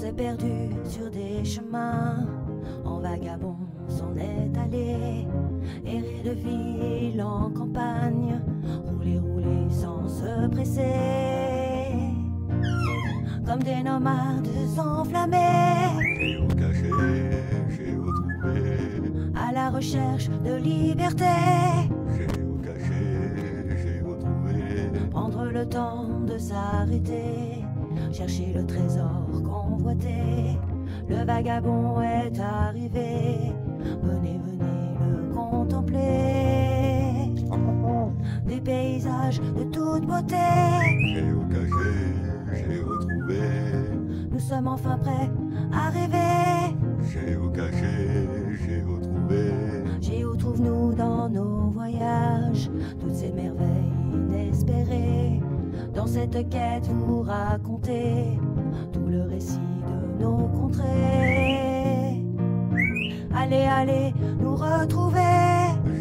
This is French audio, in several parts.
s'est perdu sur des chemins, en vagabond s'en est allé, errer de ville en campagne, rouler, rouler sans se presser, comme des nomades enflammés, Géocaché, géotrouvé, à la recherche de liberté. géocaché, géotrouvé, Prendre le temps de s'arrêter, chercher le trésor convoité. Le vagabond est arrivé, venez, venez le contempler. Des paysages de toute beauté, géocaché, géotrouvé, nous sommes enfin prêts à rêver. géocaché, géotrouvé, Géo trouve-nous dans nos voyages, toutes ces merveilles inespérées. Dans cette quête vous racontez tout le récit de nos contrées. Allez, allez, nous retrouver,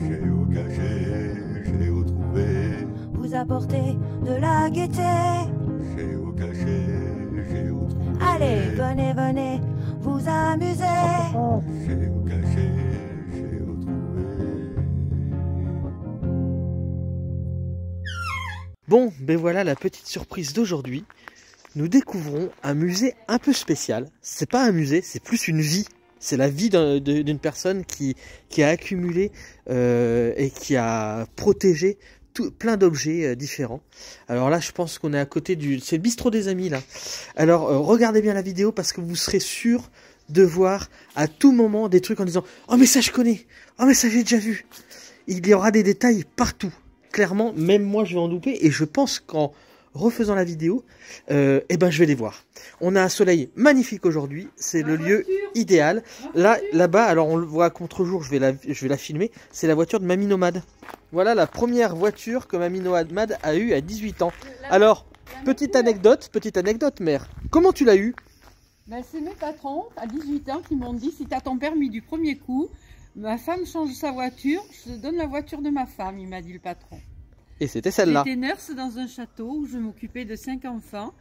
géocaché, géotrouvé, vous apporter de la gaieté. géocaché, géotrouvé, Allez, venez, venez, vous amuser. géocaché, géotrouvé. Bon, ben voilà la petite surprise d'aujourd'hui. Nous découvrons un musée un peu spécial. C'est pas un musée, c'est plus une vie. C'est la vie d'une personne qui a accumulé et qui a protégé plein d'objets différents. Alors là, je pense qu'on est à côté du... C'est le bistrot des amis, là. Alors, regardez bien la vidéo parce que vous serez sûr de voir à tout moment des trucs en disant « Oh, mais ça, je connais. Oh, mais ça, j'ai déjà vu. » Il y aura des détails partout. Clairement, même moi, je vais en louper. Et je pense qu'en refaisant la vidéo, eh ben, je vais les voir. On a un soleil magnifique aujourd'hui. C'est le lieu idéal. Là-bas, alors on le voit à contre-jour, je vais la filmer. C'est la voiture de Mamie Nomade. Voilà la première voiture que Mamie Nomade a eue à 18 ans. Alors, petite anecdote, mère. Comment tu l'as eue? Ben, c'est mes patrons à 18 ans qui m'ont dit si tu as ton permis du premier coup, ma femme change sa voiture, je te donne la voiture de ma femme, il m'a dit le patron. Et c'était celle-là. J'étais nurse dans un château où je m'occupais de 5 enfants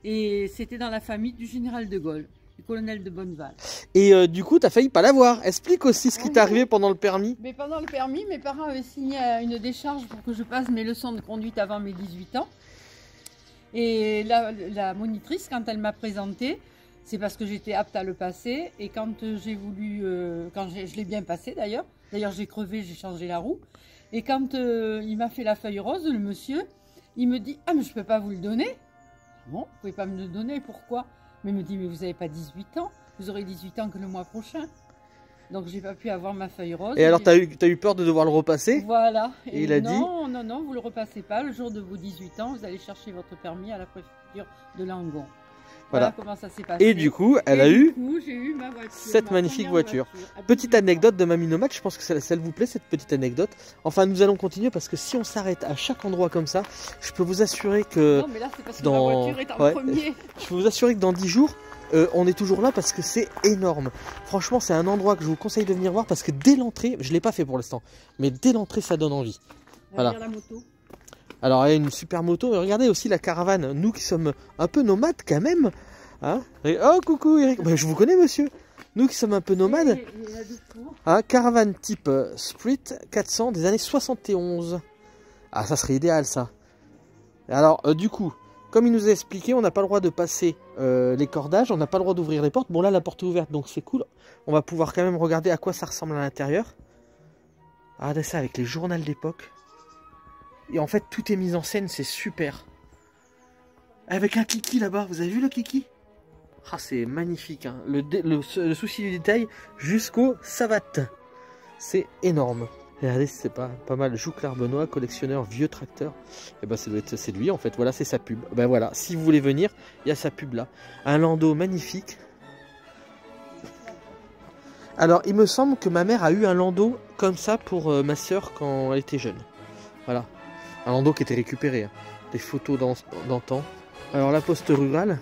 et c'était dans la famille du général de Gaulle, du colonel de Bonneval. Et du coup, tu as failli pas l'avoir. Explique aussi ce qui t'est arrivé pendant le permis. Mais pendant le permis, mes parents avaient signé une décharge pour que je passe mes leçons de conduite avant mes 18 ans. Et la monitrice, quand elle m'a présenté, c'est parce que j'étais apte à le passer. Et quand j'ai voulu, je l'ai bien passé d'ailleurs, j'ai crevé, j'ai changé la roue. Et quand il m'a fait la feuille rose, le monsieur, il me dit « Ah, mais je ne peux pas vous le donner !» Bon, vous ne pouvez pas me le donner, pourquoi? Mais il me dit « Mais vous n'avez pas 18 ans, vous aurez 18 ans que le mois prochain. » Donc, j'ai pas pu avoir ma feuille rose. Et alors, t'as eu peur de devoir le repasser? Voilà. Et il a dit non, vous le repassez pas. Le jour de vos 18 ans, vous allez chercher votre permis à la préfecture de Langon. Voilà comment ça s'est passé. Et du coup, elle a eu j'ai eu ma voiture, cette magnifique voiture. Petite anecdote de Mamie Nomade, je pense que ça vous plaît cette petite anecdote. Enfin, nous allons continuer parce que si on s'arrête à chaque endroit comme ça, je peux vous assurer que non, mais là, c'est parce que ma voiture est en premier. Je peux vous assurer que dans 10 jours, on est toujours là parce que c'est énorme. Franchement, c'est un endroit que je vous conseille de venir voir parce que dès l'entrée, je ne l'ai pas fait pour l'instant, mais dès l'entrée, ça donne envie. Voilà. La moto. Alors, il y a une super moto. Et regardez aussi la caravane. Nous qui sommes un peu nomades quand même. Hein? Oh, coucou Eric. Ben, je vous connais, monsieur. Nous qui sommes un peu nomades. Hein, caravane type Sprint 400 des années 71. Ah, ça serait idéal, ça. Alors, du coup, comme il nous a expliqué, on n'a pas le droit de passer les cordages. On n'a pas le droit d'ouvrir les portes. Bon, là, la porte est ouverte, donc c'est cool. On va pouvoir quand même regarder à quoi ça ressemble à l'intérieur. Regardez ça avec les journaux d'époque. Et en fait, tout est mis en scène, c'est super. Avec un kiki là-bas, vous avez vu le kiki? Ah, c'est magnifique, hein. Le souci du détail jusqu'aux savates. C'est énorme. Regardez, c'est pas mal. Jouclard Benoît, collectionneur, vieux tracteur. Et ben, c'est lui en fait. Voilà, c'est sa pub. Ben voilà, si vous voulez venir, il y a sa pub là. Un landau magnifique. Alors, il me semble que ma mère a eu un landau comme ça pour ma soeur quand elle était jeune. Voilà. Un landau qui était récupéré. Hein. Des photos d'antan. Alors, la poste rurale.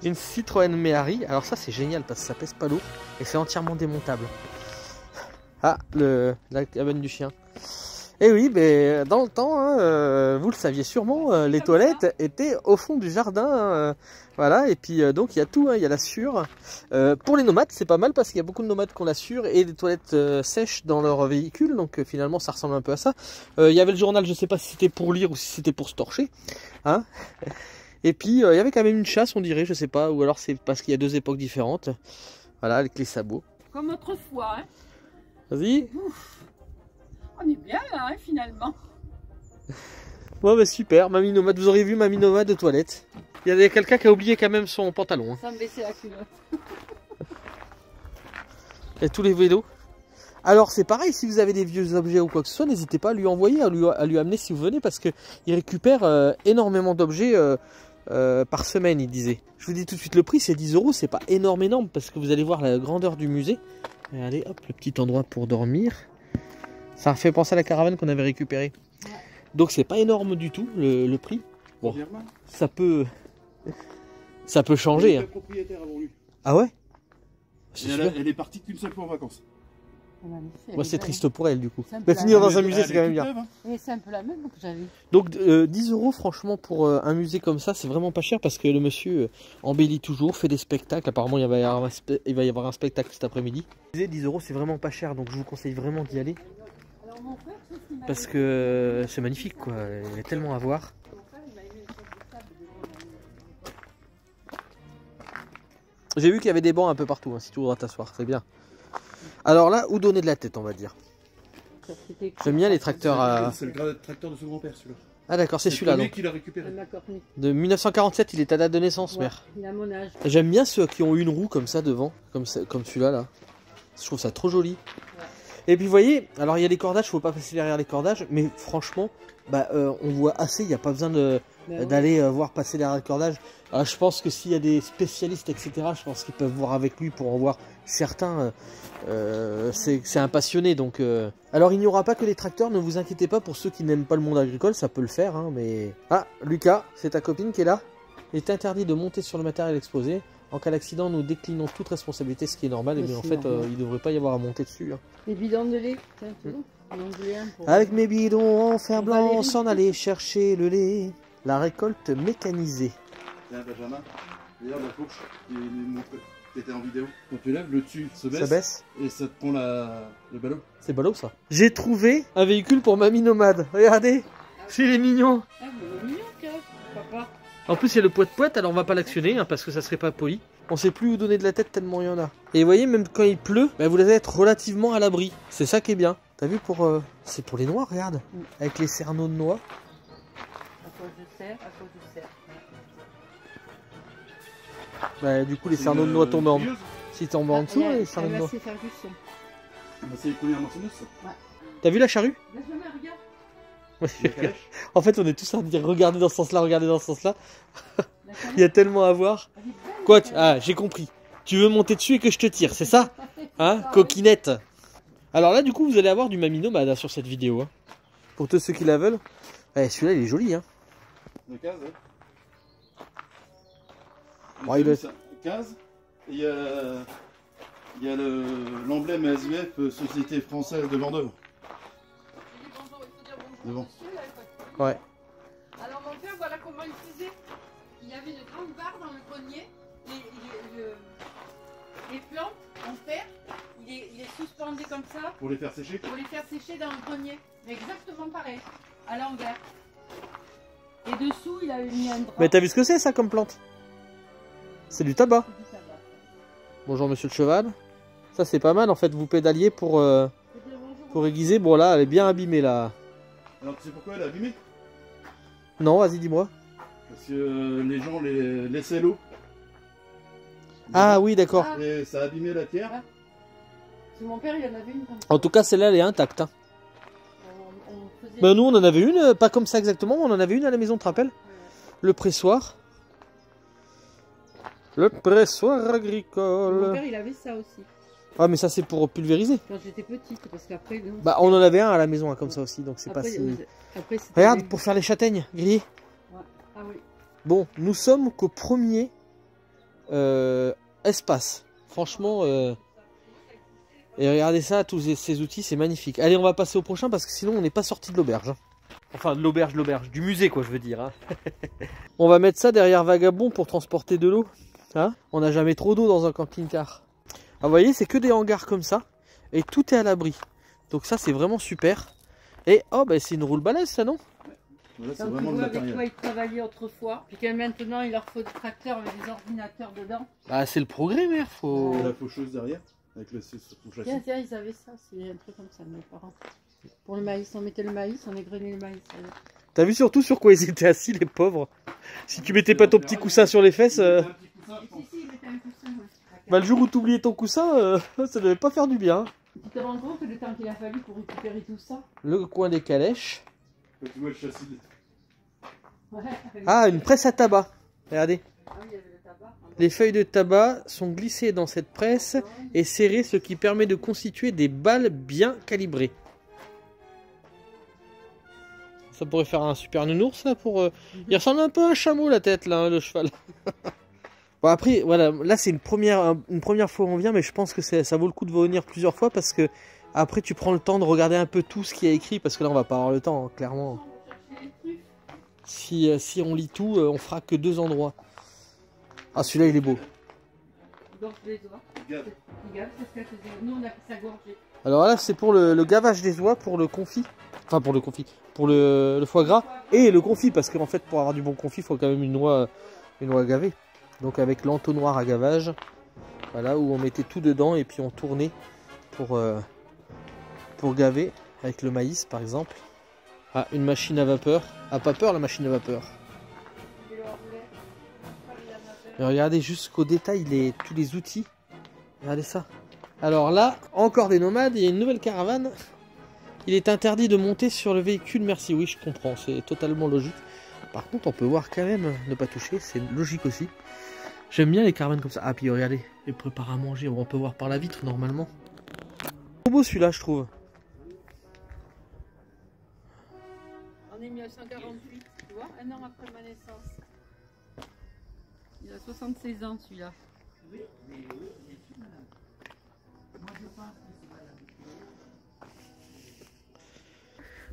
Une Citroën Méhari. Alors ça c'est génial parce que ça pèse pas lourd et c'est entièrement démontable. Ah, la cabane du chien. Et oui, mais dans le temps, hein, vous le saviez sûrement, les toilettes étaient au fond du jardin. Voilà, et puis donc il y a tout, hein, il y a la sûre. Pour les nomades, c'est pas mal parce qu'il y a beaucoup de nomades qui ont la sûre et des toilettes sèches dans leur véhicule. Donc finalement, ça ressemble un peu à ça. Il y avait le journal, je sais pas si c'était pour lire ou si c'était pour se torcher. Hein. Et puis il y avait quand même une chasse, on dirait, je sais pas, ou alors c'est parce qu'il y a deux époques différentes. Voilà, avec les sabots. Comme autrefois, hein. Vas-y. On est bien là, hein, finalement. Bon bah super, Mamie Nomade, vous auriez vu Mamie Nomade de toilette. Il y a quelqu'un qui a oublié quand même son pantalon. Hein. Sans baisser la culotte. Et tous les vélos. Alors c'est pareil, si vous avez des vieux objets ou quoi que ce soit, n'hésitez pas à lui envoyer, à lui amener si vous venez, parce qu'il récupère énormément d'objets par semaine, il disait. Je vous dis tout de suite le prix, c'est 10 €, c'est pas énorme, parce que vous allez voir la grandeur du musée. Et allez, hop, le petit endroit pour dormir. Ça fait penser à la caravane qu'on avait récupérée. Ouais. Donc c'est pas énorme du tout le prix. Bon, ça peut changer. Hein. Propriétaire avant lui. Ah ouais, elle est partie qu'une seule fois en vacances. Moi c'est triste pour elle du coup. Mais finir dans un musée c'est quand même bien. Et c'est un peu la même que j'avais. Donc 10 € franchement pour un musée comme ça, c'est vraiment pas cher parce que le monsieur embellit toujours, fait des spectacles. Apparemment il va y avoir un spectacle cet après-midi. 10 € c'est vraiment pas cher, donc je vous conseille vraiment d'y aller. Parce que c'est magnifique quoi, il y a tellement à voir. J'ai vu qu'il y avait des bancs un peu partout, hein, si tu voudras t'asseoir, c'est bien. Alors là, où donner de la tête, on va dire. J'aime bien les tracteurs à... C'est le tracteur de son grand-père, celui-là. Ah d'accord, c'est celui-là donc. Qu'il a récupéré. De 1947, il est à date de naissance, ouais, mère. Il a mon âge. J'aime bien ceux qui ont une roue comme ça devant, comme celui-là là. Je trouve ça trop joli. Ouais. Et puis vous voyez, alors il y a les cordages, faut pas passer derrière les cordages, mais franchement, bah, on voit assez, il n'y a pas besoin d'aller voir passer derrière le cordage. Alors, je pense que s'il y a des spécialistes, etc., je pense qu'ils peuvent voir avec lui pour en voir certains. C'est un passionné, donc... Alors il n'y aura pas que les tracteurs, ne vous inquiétez pas pour ceux qui n'aiment pas le monde agricole, ça peut le faire, hein, mais... Ah, Lucas, c'est ta copine qui est là. Il est interdit de monter sur le matériel exposé. En cas d'accident, nous déclinons toute responsabilité, ce qui est normal, mais en fait, il ne devrait pas y avoir à monter dessus. Hein. Les bidons de lait, tiens, c'est bon. Avec mes bidons en fer blanc, on s'en allait chercher le lait. La récolte mécanisée. Tiens, Benjamin, regarde la fourche, qui était en vidéo. Quand tu lèves, le dessus se baisse. Ça baisse. Et ça te prend le ballot. C'est ballot ça. J'ai trouvé un véhicule pour Mamie Nomade. Regardez, c'est les mignons. Ah, mais mignon, papa. En plus, il y a le poète-poète, alors on va pas l'actionner hein, parce que ça serait pas poli. On sait plus où donner de la tête tellement il y en a. Et vous voyez, même quand il pleut, bah, vous allez être relativement à l'abri. C'est ça qui est bien. T'as vu pour... C'est pour les noix, regarde. Avec les cerneaux de noix. À quoi je sers, à quoi je sers. Bah, du coup, les cerneaux de noix tombent en... Si tombent en dessous, les cerneaux de noix. C'est Ferguson. C'est les premières moissonneuses, ça. Ouais. T'as vu la charrue? Regarde. En fait, on est tous à dire regardez dans ce sens-là, regardez dans ce sens-là. Il y a tellement à voir. Quoi? Ah, j'ai compris. Tu veux monter dessus et que je te tire, c'est ça? Hein, coquinette. Alors là, du coup, vous allez avoir du Mamie Nomade sur cette vidéo. Hein. Pour tous ceux qui la veulent. Eh, celui-là, il est joli. Hein. Le 15, hein. Ouais, il est... 15. Il y a l'emblème SVF, Société Française de Vendôme. Bon. Ouais. Alors mon père, voilà comment il faisait. Il y avait une grande barre dans le grenier. Les plantes en fer, il les suspendait comme ça. Pour les faire sécher? Pour les faire sécher dans le grenier. Mais exactement pareil, à l'envers. Et dessous, il avait mis un drap. Mais t'as vu ce que c'est ça comme plante? C'est du tabac. Bonjour monsieur le cheval. Ça c'est pas mal en fait, vous pédaliez pour aiguiser. Bon là, elle est bien abîmée là. Alors tu sais pourquoi elle est abîmée? Non, vas-y dis-moi. Parce que les gens laissaient l'eau. Ah oui, d'accord. Et ça a abîmé la terre. Ah. Mon père, il en avait une comme ça. En tout cas, celle-là, elle est intacte. Hein. Ben, nous, on en avait une, pas comme ça exactement, mais on en avait une à la maison, tu te rappelles? Le pressoir. Le pressoir agricole. Mon père, il avait ça aussi. Ah, mais ça, c'est pour pulvériser. Quand j'étais petite, parce qu'après... Bah, on en avait un à la maison, hein, comme ça aussi, donc c'est pas si... Regarde, pour faire les châtaignes grillées. Ouais. Ah oui. Bon, nous sommes qu'au 1er espace. Franchement, et regardez ça, tous ces outils, c'est magnifique. Allez, on va passer au prochain parce que sinon on n'est pas sorti de l'auberge. Hein. Enfin, de l'auberge, du musée quoi, je veux dire. Hein. On va mettre ça derrière Vagabond pour transporter de l'eau. Hein, on n'a jamais trop d'eau dans un camping-car. Ah, vous voyez, c'est que des hangars comme ça et tout est à l'abri. Donc ça, c'est vraiment super. Et oh, bah c'est une roule balèze ça, non? Voilà, c'est Donc, vraiment tu le vois avec matériel. quoi ils travaillaient autrefois, puis que maintenant il leur faut des tracteurs avec des ordinateurs dedans. Ah, c'est le progrès, mère. Faut... Et la faucheuse derrière, avec le châssis. Tiens, ils avaient ça, c'est un truc comme ça, mes parents. Pour le maïs, on mettait le maïs, on égrenait le maïs. T'as vu surtout sur quoi ils étaient assis, les pauvres? Si tu mettais pas ton petit coussin sur les fesses, Si, ils mettaient un coussin, ouais. bah, le jour où tu oubliais ton coussin, ça devait pas faire du bien. Tu te rends compte le temps qu'il a fallu pour récupérer tout ça? Le coin des calèches. Quand tu vois le châssis. Ouais, Ah, une presse à tabac. Regardez. Ah oui, il y avait le tabac. Les feuilles de tabac sont glissées dans cette presse et serrées, ce qui permet de constituer des balles bien calibrées. Ça pourrait faire un super nounours là pour... Il ressemble un peu à un chameau la tête là, hein, le cheval. Bon après, voilà, là c'est une première fois où on vient, mais je pense que ça vaut le coup de venir plusieurs fois parce que après tu prends le temps de regarder un peu tout ce qui est écrit parce que là on va pas avoir le temps, hein, clairement. Si on lit tout, on fera que 2 endroits. Ah, celui-là il est beau. Donc les doigts. Regarde, c'est ce qu'elle faisait. Nous on appelle ça gorgée. Alors là c'est pour le gavage des oies, pour le confit. Enfin pour le confit, pour le foie gras et le confit parce qu'en fait pour avoir du bon confit il faut quand même une oie gavée. Donc avec l'entonnoir à gavage, voilà où on mettait tout dedans et puis on tournait pour gaver avec le maïs par exemple. Ah, une machine à vapeur. Ah, pas peur la machine à vapeur. Et regardez jusqu'au détail tous les outils. Regardez ça. Alors là, encore des nomades, il y a une nouvelle caravane. Il est interdit de monter sur le véhicule, merci. Oui, je comprends, c'est totalement logique. Par contre, on peut voir quand même ne pas toucher, c'est logique aussi. J'aime bien les caravanes comme ça. Ah, puis regardez, ils préparent à manger. On peut voir par la vitre normalement. Trop beau celui-là, je trouve. On est 1948, tu vois, un an après ma naissance. Il a 76 ans celui-là.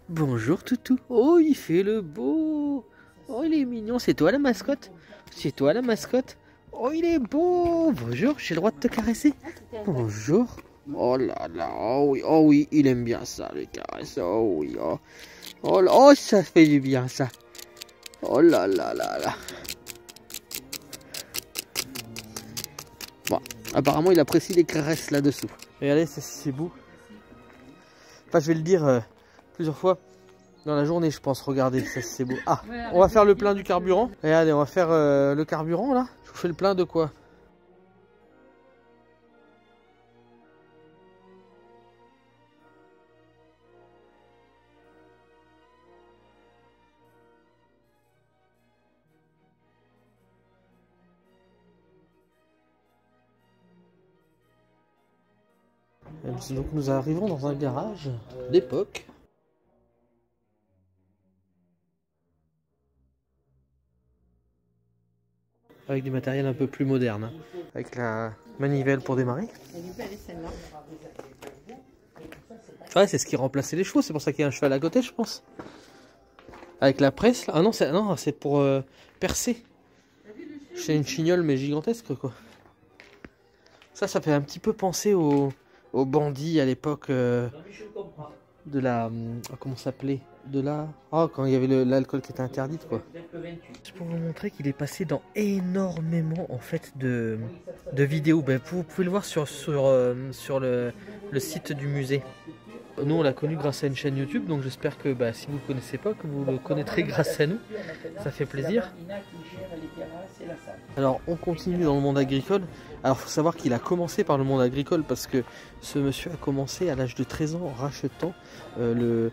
Bonjour Toutou. Oh, il fait le beau. Oh, il est mignon. C'est toi la mascotte? C'est toi la mascotte? Oh, il est beau. Bonjour, j'ai le droit de te caresser? Bonjour. Oh là là, oh oui, il aime bien ça, les caresses. Oh oui, oh. Oh, là, oh, ça fait du bien ça. Oh là là là là. Bon, apparemment il apprécie les caresses là-dessous. Regardez, c'est beau. Enfin, je vais le dire plusieurs fois dans la journée, je pense. Regardez, c'est beau. Ah, on va faire le plein du carburant. Regardez, on va faire le carburant là. Je vous fais le plein de quoi? Donc nous arrivons dans un garage d'époque. Avec du matériel un peu plus moderne. Avec la manivelle pour démarrer. Elle est belle celle-là. Ouais, c'est ce qui remplaçait les chevaux, c'est pour ça qu'il y a un cheval à côté, je pense. Avec la presse là. Ah non, c'est pour percer. C'est une chignole mais gigantesque quoi. Ça fait un petit peu penser aux bandits à l'époque de la... comment ça s'appelait? De la... Oh, quand il y avait l'alcool qui était interdite quoi. C'est pour vous montrer qu'il est passé dans énormément en fait de vidéos. Ben, vous pouvez le voir sur le site du musée. Nous on l'a connu grâce à une chaîne YouTube, donc j'espère que si vous ne le connaissez pas, que vous le connaîtrez grâce à nous. Ça fait plaisir. Alors on continue dans le monde agricole. Alors il faut savoir qu'il a commencé par le monde agricole parce que ce monsieur a commencé à l'âge de 13 ans en rachetant le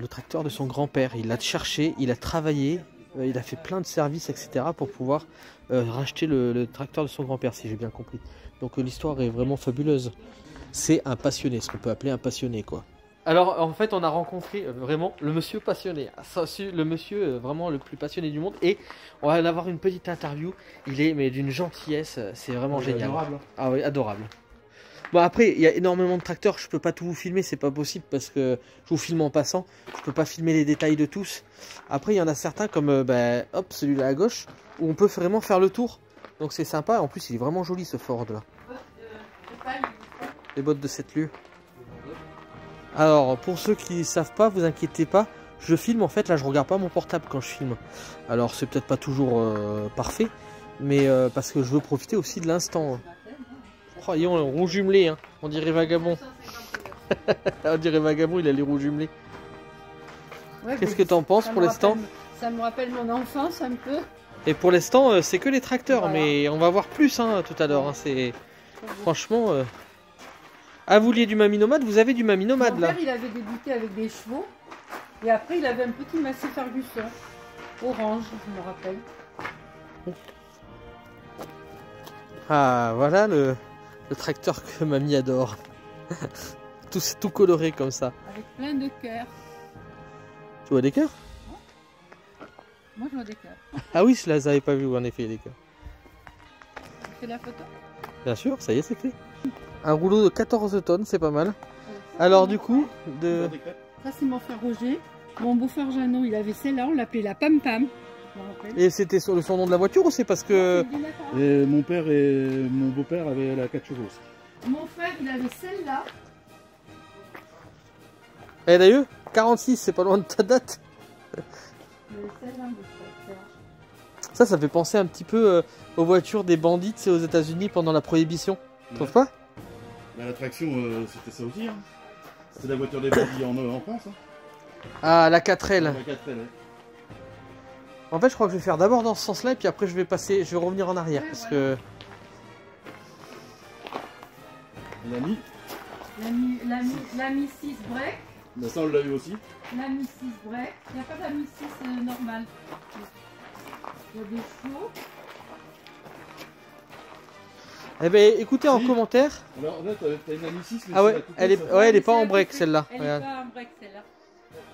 tracteur de son grand-père. Il l'a cherché, il a travaillé, il a fait plein de services, etc. pour pouvoir racheter le tracteur de son grand-père, si j'ai bien compris. Donc l'histoire est vraiment fabuleuse. C'est un passionné, ce qu'on peut appeler un passionné quoi. Alors en fait on a rencontré vraiment le monsieur passionné, le monsieur vraiment le plus passionné du monde et on va avoir une petite interview. Il est mais d'une gentillesse, c'est vraiment génial. Adorable. Ah oui, adorable. Bon après il y a énormément de tracteurs, je peux pas tout vous filmer, c'est pas possible parce que je vous filme en passant, je peux pas filmer les détails de tous. Après il y en a certains comme hop celui-là à gauche où on peut vraiment faire le tour, donc c'est sympa. En plus il est vraiment joli ce Ford là. Les bottes de 7 lieues. Alors, pour ceux qui ne savent pas, vous inquiétez pas, je filme en fait, là je regarde pas mon portable quand je filme. Alors c'est peut-être pas toujours parfait, mais parce que je veux profiter aussi de l'instant. Oh, ils ont un rouge jumelé, hein. On dirait vagabond. On dirait vagabond, il a les rouges jumelés. Ouais, qu'est-ce que t'en penses pour l'instant? Ça me rappelle mon enfance un peu. Et pour l'instant, c'est que les tracteurs, Voilà. mais on va voir plus hein, tout à l'heure. Hein. C'est franchement... Ah, vous vouliez du Mamie-Nomade? Vous avez du Mamie-Nomade là. Mon père, il avait débuté avec des chevaux. Et après, il avait un petit Massey Ferguson. Orange, je me rappelle. Ah, voilà le tracteur que mamie adore. tout coloré comme ça. Avec plein de cœurs. Tu vois des cœurs? Moi, je vois des cœurs. Ah oui, cela, vous n'avez pas vu en effet des cœurs. Tu fais la photo? Bien sûr, ça y est, c'est fait. Un rouleau de 14 tonnes, c'est pas mal. Alors du coup, Ça, c'est mon frère Roger. Mon beau-frère Jeannot, il avait celle-là, on l'appelait la Pam Pam. Et c'était sur le son nom de la voiture ou c'est parce que... Et mon père et mon beau-père avaient la 4 chevaux aussi. Mon frère, il avait celle-là. Eh d'ailleurs, 46, c'est pas loin de ta date. Ça fait penser un petit peu aux voitures des bandits, c'est aux États-Unis pendant la prohibition. Tu trouves pas? Bah, l'attraction, c'était ça aussi. Hein. C'est la voiture des bandits en France. Hein. Ah, la 4L. La 4L, ouais. En fait, je crois que je vais faire d'abord dans ce sens-là et puis après je vais revenir en arrière parce que... L'ami 6 break. Bah, ça, on l'a eu aussi. L'ami 6 break. Il n'y a pas d'ami 6 normal. Il y a des chevaux. Eh ben, écoutez en commentaire. Alors là, t'as une Ami 6, mais ah ouais, elle est pas en break celle-là. Elle est pas en break celle-là.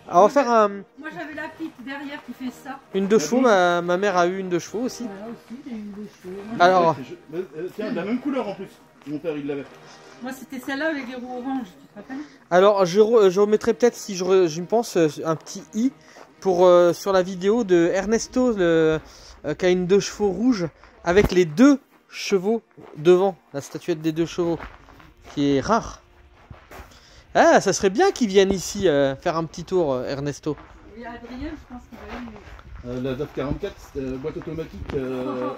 Alors, on va faire un... Moi j'avais la petite derrière qui fait ça. Une de chevaux, ma mère a eu une de chevaux aussi. Voilà aussi, j'ai une de chevaux. Alors... Tiens, de la même couleur en plus. Mon père, il l'avait. Moi c'était celle-là avec les roues oranges, tu te rappelles? Alors, je remettrai peut-être, si je me pense, un petit i pour sur la vidéo de Ernesto qui a une 2 chevaux rouge avec les 2 chevaux devant, la statuette des 2 chevaux, qui est rare. Ah, ça serait bien qu'ils viennent ici faire un petit tour, Ernesto. Et Adrien, je pense qu'il va aimer. La DAF 44, boîte automatique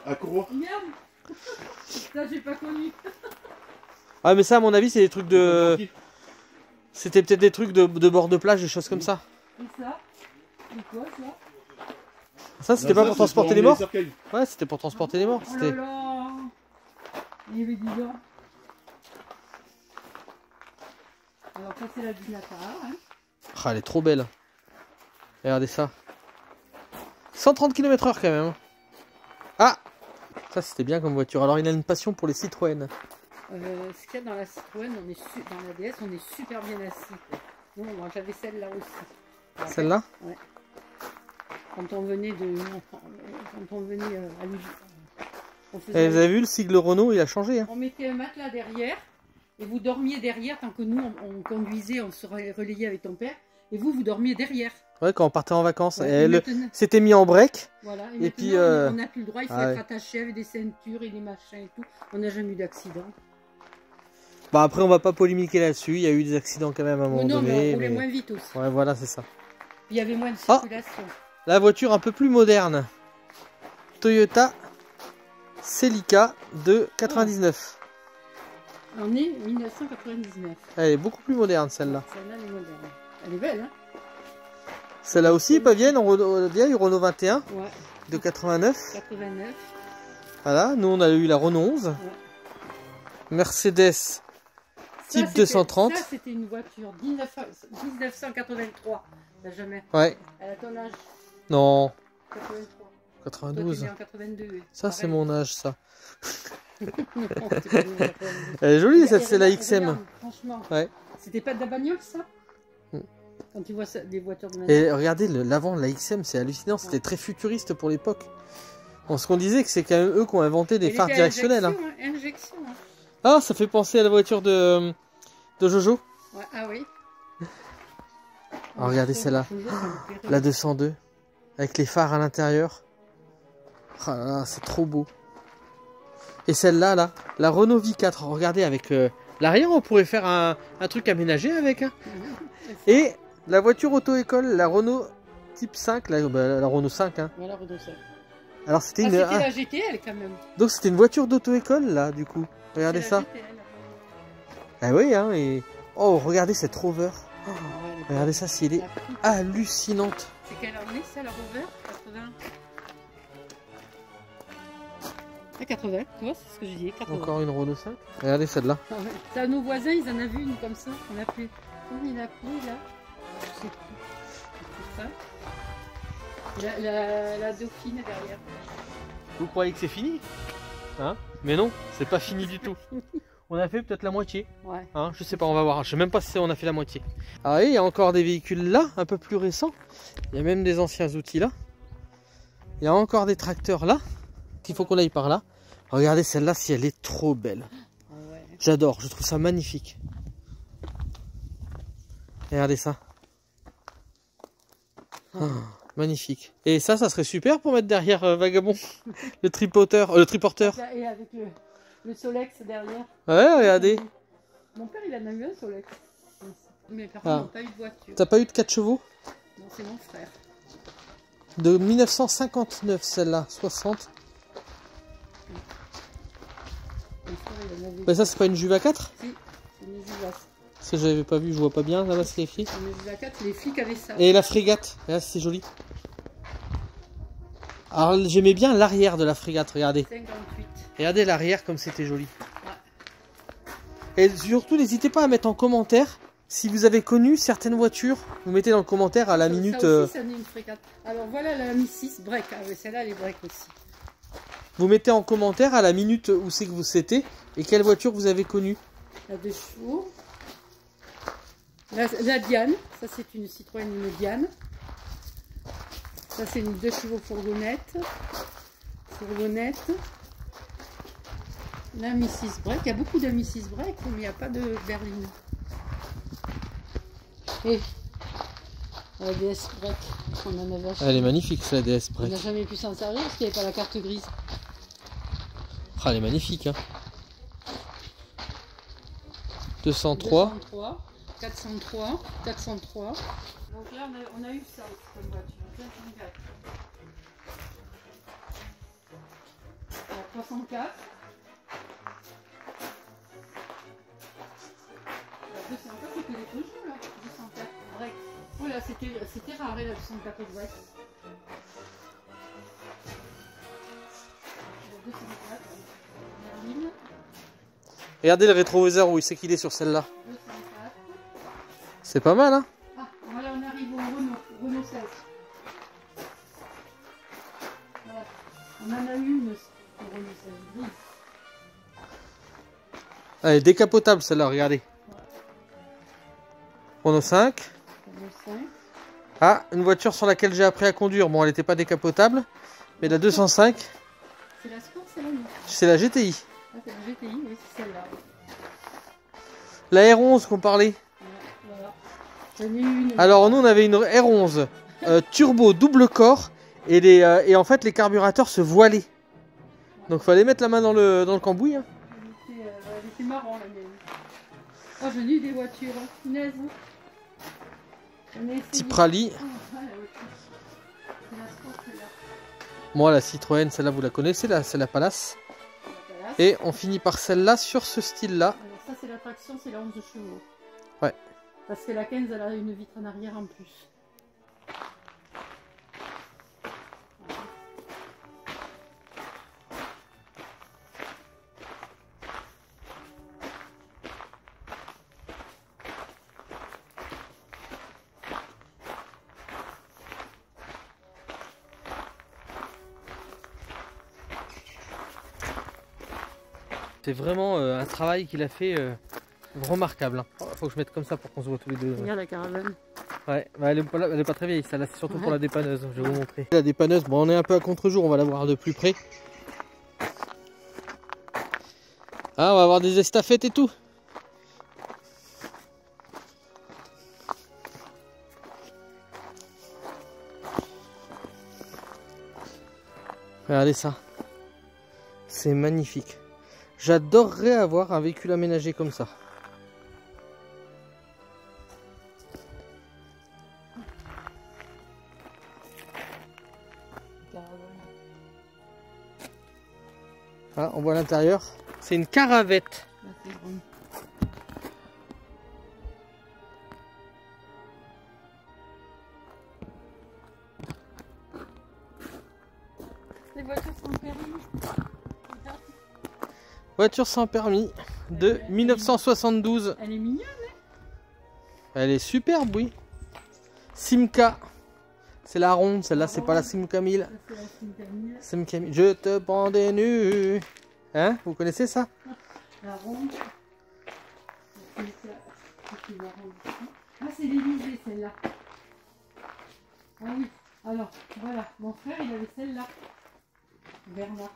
à courroie. Merde. Ça j'ai pas connu. Ah, mais ça, à mon avis, c'est des trucs de... C'était peut-être des trucs de bord de plage, des choses comme ça. Et ça? C'est quoi ça? Ça, c'était pas pour transporter les morts? Les Ouais, c'était pour transporter les morts. Oh là là. Et dis donc. Alors ça c'est la Dinata, hein. Ah, elle est trop belle. Regardez ça. 130 km/h quand même. Ah, ça c'était bien comme voiture. Alors il a une passion pour les Citroën. Ce qu'il y a dans la Citroën, dans la DS, on est super bien assis. Non, moi j'avais celle-là aussi. Celle-là? Ouais. Quand on venait à l'usine. Vous avez vu le sigle Renault, il a changé. Hein. On mettait un matelas derrière et vous dormiez derrière tant que nous on conduisait, on se relayait avec ton père et vous dormiez derrière. Ouais, quand on partait en vacances. Ouais, c'était mis en break. Voilà, et puis on n'a plus le droit, il faut être attaché avec des ceintures et des machins et tout. On n'a jamais eu d'accident. Bah après on va pas polémiquer là-dessus, il y a eu des accidents quand même à un moment donné. Mais on roulait moins vite aussi. Ouais, voilà, c'est ça. Il y avait moins de circulation. La voiture un peu plus moderne. Toyota Celica de 99. On est 1999. Elle est beaucoup plus moderne celle-là. Celle-là elle est moderne. Elle est belle, hein? Celle-là aussi, pas vieille, vieille Renault 21 ouais. De 89. 89. Voilà, nous on a eu la Renault 11. Ouais. Mercedes type 230. Ça c'était une voiture 1983. T'as jamais. Ouais. Elle a ton âge. Non. 83. 92. Toi, en 82, oui. Ça c'est mon âge ça. Non, elle est jolie cette, c'est la XM. Regarde, franchement. Ouais. C'était pas de la bagnole ça? Quand tu vois ça, des voitures de maintenant. Et regardez, l'avant, la XM, c'est hallucinant. C'était très futuriste pour l'époque. Bon, ce qu'on disait, que c'est quand même eux qui ont inventé des phares directionnels. Hein. Injection, hein. Ah, ça fait penser à la voiture de Jojo. Ouais, ah oui. Oh, regardez celle-là. La 202. Avec les phares à l'intérieur. Oh là là, c'est trop beau. Et celle-là, là, la Renault V4. Regardez, avec l'arrière, on pourrait faire un truc aménagé avec. Hein. Et la voiture auto-école, la Renault Type 5, la Renault 5. Hein. Voilà, Renault 5. Alors c'était une... la GTL quand même. Donc c'était une voiture d'auto-école, là, du coup. Regardez ça. GTL. Ah oui, hein, et... Oh, regardez cette Rover. Oh, Ouais, regardez ça, si elle est hallucinante. c'est quelle année ça, la Rover? 80. Ah, 80, tu vois, c'est ce que je disais, 80. Encore une Renault 5. Regardez celle-là. Ah ouais. Ça, nos voisins, ils en avaient une comme ça. On appelait. Comment il appelait là? Je sais plus. C'est ça. La Dauphine derrière. Vous croyez que c'est fini, hein? Mais non, c'est pas fini du tout. On a fait peut-être la moitié. Ouais. Hein, je sais pas, on va voir. Je sais même pas si on a fait la moitié. Ah oui, il y a encore des véhicules là, un peu plus récents. Il y a même des anciens outils là. Il y a encore des tracteurs là. Il faut qu'on aille par là. Regardez celle-là, si elle est trop belle. Ah ouais. J'adore, je trouve ça magnifique. Regardez ça. Oh, magnifique. Et ça serait super pour mettre derrière Vagabond. Le triporteur. Et avec le Solex derrière. Ouais, regardez. Mon père, il en a eu un Solex. Mais par Ah. contre, ils n'ont pas eu de voiture. T'as pas eu de 4 chevaux? Non, c'est mon frère. De 1959 celle-là, 60. Mon frère, il en avait. Bah ça c'est pas une Juve A4? Si, c'est une Juva. Parce que j'avais pas vu, je vois pas bien, là-bas c'est écrit. C'est une Juva 4, les filles qui avaient ça. Et la frégate, regarde c'est joli. Alors j'aimais bien l'arrière de la frégate, regardez. 58. Regardez l'arrière comme c'était joli. Et surtout n'hésitez pas à mettre en commentaire si vous avez connu certaines voitures. Vous mettez dans le commentaire à la minute... Ça aussi, ça n'est une frégate. Alors voilà la Mi 6 break. Ah ouais, celle-là, elle est break aussi. Vous mettez en commentaire à la minute où c'est que vous c'était et quelle voiture vous avez connue. La 2 chevaux. La Diane. Ça, c'est une Citroën, une Diane. Ça, c'est une 2 chevaux fourgonnette. La Mi 6 break. Il y a beaucoup de Mi 6 break, mais il n'y a pas de berline. Et la DS break, on en avait acheté. Elle est magnifique la DS On break. n'a jamais pu s'en servir parce qu'il n'y avait pas la carte grise. Ah, elle est magnifique hein. 203. 203, 403, 403. Donc là, on a eu ça aussi comme voiture. 204. La 304. La 204, c'était des Peugeot là. 204. Break. Voilà, c'était rare la 204 de break. La 204. Berline. Regardez le rétroviseur où il sait qu'il est sur celle-là. 204. C'est pas mal hein. Ah, voilà, on arrive au Renault 16. Voilà. On en a eu une au Renault 16. Oui. Elle est décapotable celle-là, regardez. Renault 5. Renault 5. Ah, une voiture sur laquelle j'ai appris à conduire. Bon, elle n'était pas décapotable. Mais la 205, C'est la Sport, c'est la nuit. c'est la GTI. Ah, c'est la GTI, oui, c'est celle-là. La R11 qu'on parlait. Voilà. J'en ai eu une. Alors nous on avait une R11 turbo double corps et en fait les carburateurs se voilaient. Donc fallait mettre la main dans le cambouis. Hein. Elle était marrant la mienne. Oh, j'en ai eu des voitures, hein. Punaise. J'en ai essayé. Type rallye. Oh, la voiture. C'est la Sport, celle-là. Moi la Citroën, celle-là vous la connaissez, là c'est la Palace. La Palace. Et on finit par celle-là sur ce style-là. Alors ça c'est la traction, c'est la 11 chevaux. Ouais. Parce que la 15 elle a une vitre en arrière en plus. C'est vraiment un travail qu'il a fait remarquable. Hein. Faut que je mette comme ça pour qu'on se voit tous les deux. Regarde la caravane. Ouais, bah elle est pas très vieille, ça là c'est surtout pour la dépanneuse, je vais vous montrer. La dépanneuse, bon on est un peu à contre-jour, on va la voir de plus près. Ah, on va avoir des estafettes et tout. Regardez ça. C'est magnifique. J'adorerais avoir un véhicule aménagé comme ça. Ah, on voit l'intérieur. C'est une caravette. Les voitures sans permis. Voiture sans permis de 1972. Elle est mignonne. Elle est superbe, oui. Simca. C'est la ronde, celle-là, c'est pas la Simca 1000. C'est la Simca 1000. Simca 1000. Je te prends des nus. Hein? Vous connaissez ça? La ronde. Ah, c'est l'Élysée, celle-là. Ah oui. Alors, voilà. Mon frère, il avait celle-là. Bernard.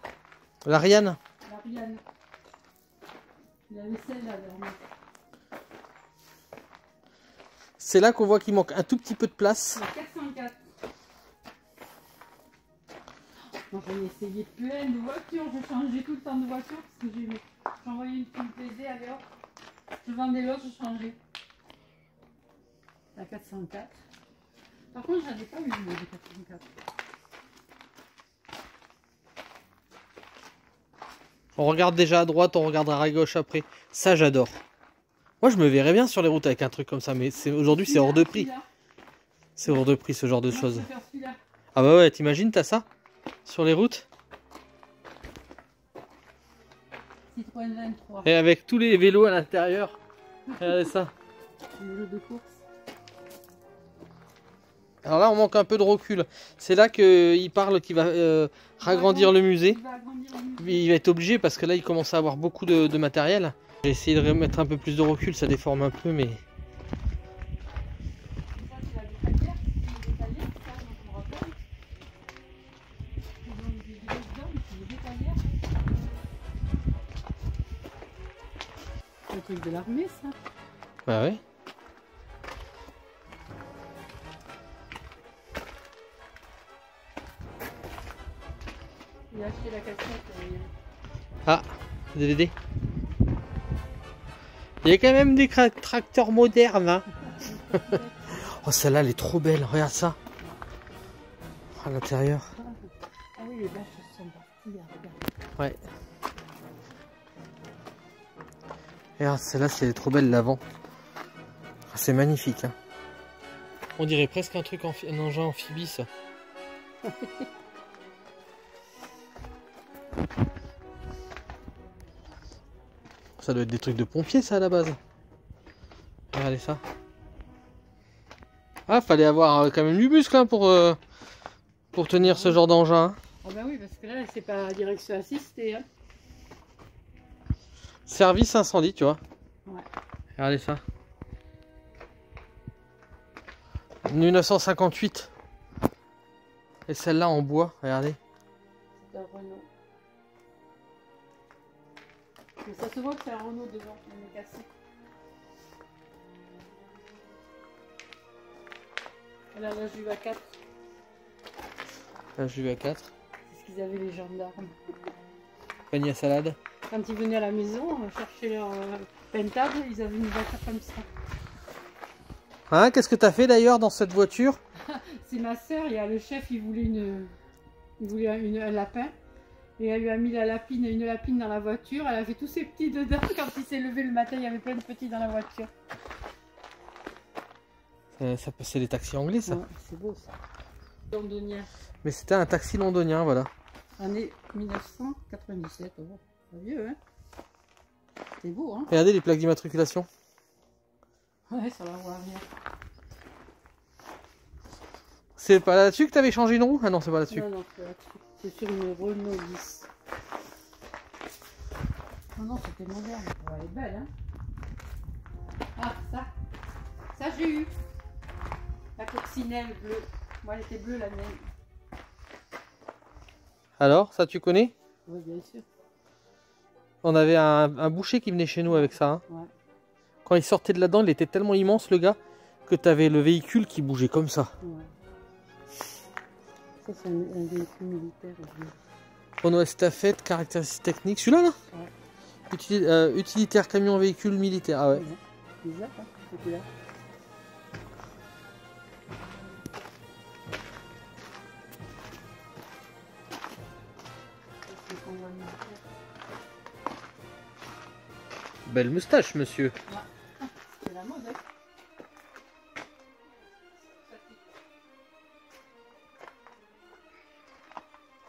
L'Ariane. L'Ariane. Il avait celle-là, Bernard. C'est là qu'on voit qu'il manque un tout petit peu de place. La 404. Moi, j'en ai essayé plein de voitures. Je changeais tout le temps de voiture parce que j'envoyais une qui me plaisait, allez hop. Je vendais l'autre, je changeais. La 404. Par contre, j'en ai pas eu une de 404. On regarde déjà à droite, on regardera à gauche après. Ça, j'adore. Moi, je me verrais bien sur les routes avec un truc comme ça, mais aujourd'hui, c'est hors de prix. C'est hors de prix, ce genre de choses. Ah bah ouais, t'imagines, t'as ça sur les routes? Citroën 23. Et avec tous les vélos à l'intérieur. Regardez ça. Vélo de course. Alors là, on manque un peu de recul. C'est là qu'il parle qu'il va agrandir le musée. Il va être obligé parce que là, il commence à avoir beaucoup de matériel. J'ai essayé de remettre un peu plus de recul, ça déforme un peu, mais... Le truc de l'armée, ça. Bah ouais. Il a acheté la cassette. Ah, DVD. Il y a quand même des tracteurs modernes, hein. Oh, celle-là, elle est trop belle, regarde ça. À l'intérieur. Ah oui, les bâches sont parties, regarde. Ouais. Regarde, celle-là, c'est trop belle l'avant. Ah, c'est magnifique, hein. On dirait presque un truc, un engin amphibie, ça. Ça doit être des trucs de pompiers, ça, à la base. Regardez ça. Ah, fallait avoir quand même du muscle, hein, pour tenir ce genre d'engin. Ah bah oui, parce que là, c'est pas direction assistée, hein. Service incendie, tu vois. Ouais. Regardez ça. 1958. Et celle-là en bois, regardez. C'est un Renault. Mais ça se voit que c'est un Renault devant, il est cassé. Là, je vais à 4. Là, je vais à 4. C'est ce qu'ils avaient les gendarmes. Panier à salade. Quand ils venaient à la maison, chercher leur pentable, ils avaient une voiture comme ça. Hein, qu'est-ce que t'as fait d'ailleurs dans cette voiture? C'est ma soeur, il y a le chef, il voulait un lapin. Et elle lui a mis une lapine dans la voiture. Elle a fait tous ses petits dedans. Quand il s'est levé le matin, il y avait plein de petits dans la voiture. C'est des taxis anglais, ça. Ouais, c'est beau, ça. Londonien. Mais c'était un taxi londonien, voilà. Année 1997. Oh, pas vieux, hein. C'est beau, hein. Regardez les plaques d'immatriculation. Ouais, sur la roue arrière. C'est pas là-dessus que t'avais changé une roue? Ah non, c'est pas là-dessus. Non, non, c'est là-dessus. C'est sur une Renault 10. Non, non, c'était moderne. Oh, elle est belle, hein. Ah, ça j'ai eu. La coccinelle bleue. Moi, elle était bleue, la mienne. Alors, ça tu connais? Oui, bien sûr. On avait un boucher qui venait chez nous avec ça. Hein. Ouais. Quand il sortait de là-dedans, il était tellement immense, le gars, que tu avais le véhicule qui bougeait comme ça. Ouais. Ça, c'est un véhicule militaire. Renault Estafette, caractéristiques techniques. Celui-là, là, Ouais. Utilitaire camion véhicule militaire. Ah ouais. Bizarre, hein, celui-là. Belle moustache, monsieur. C'est la mode, hein.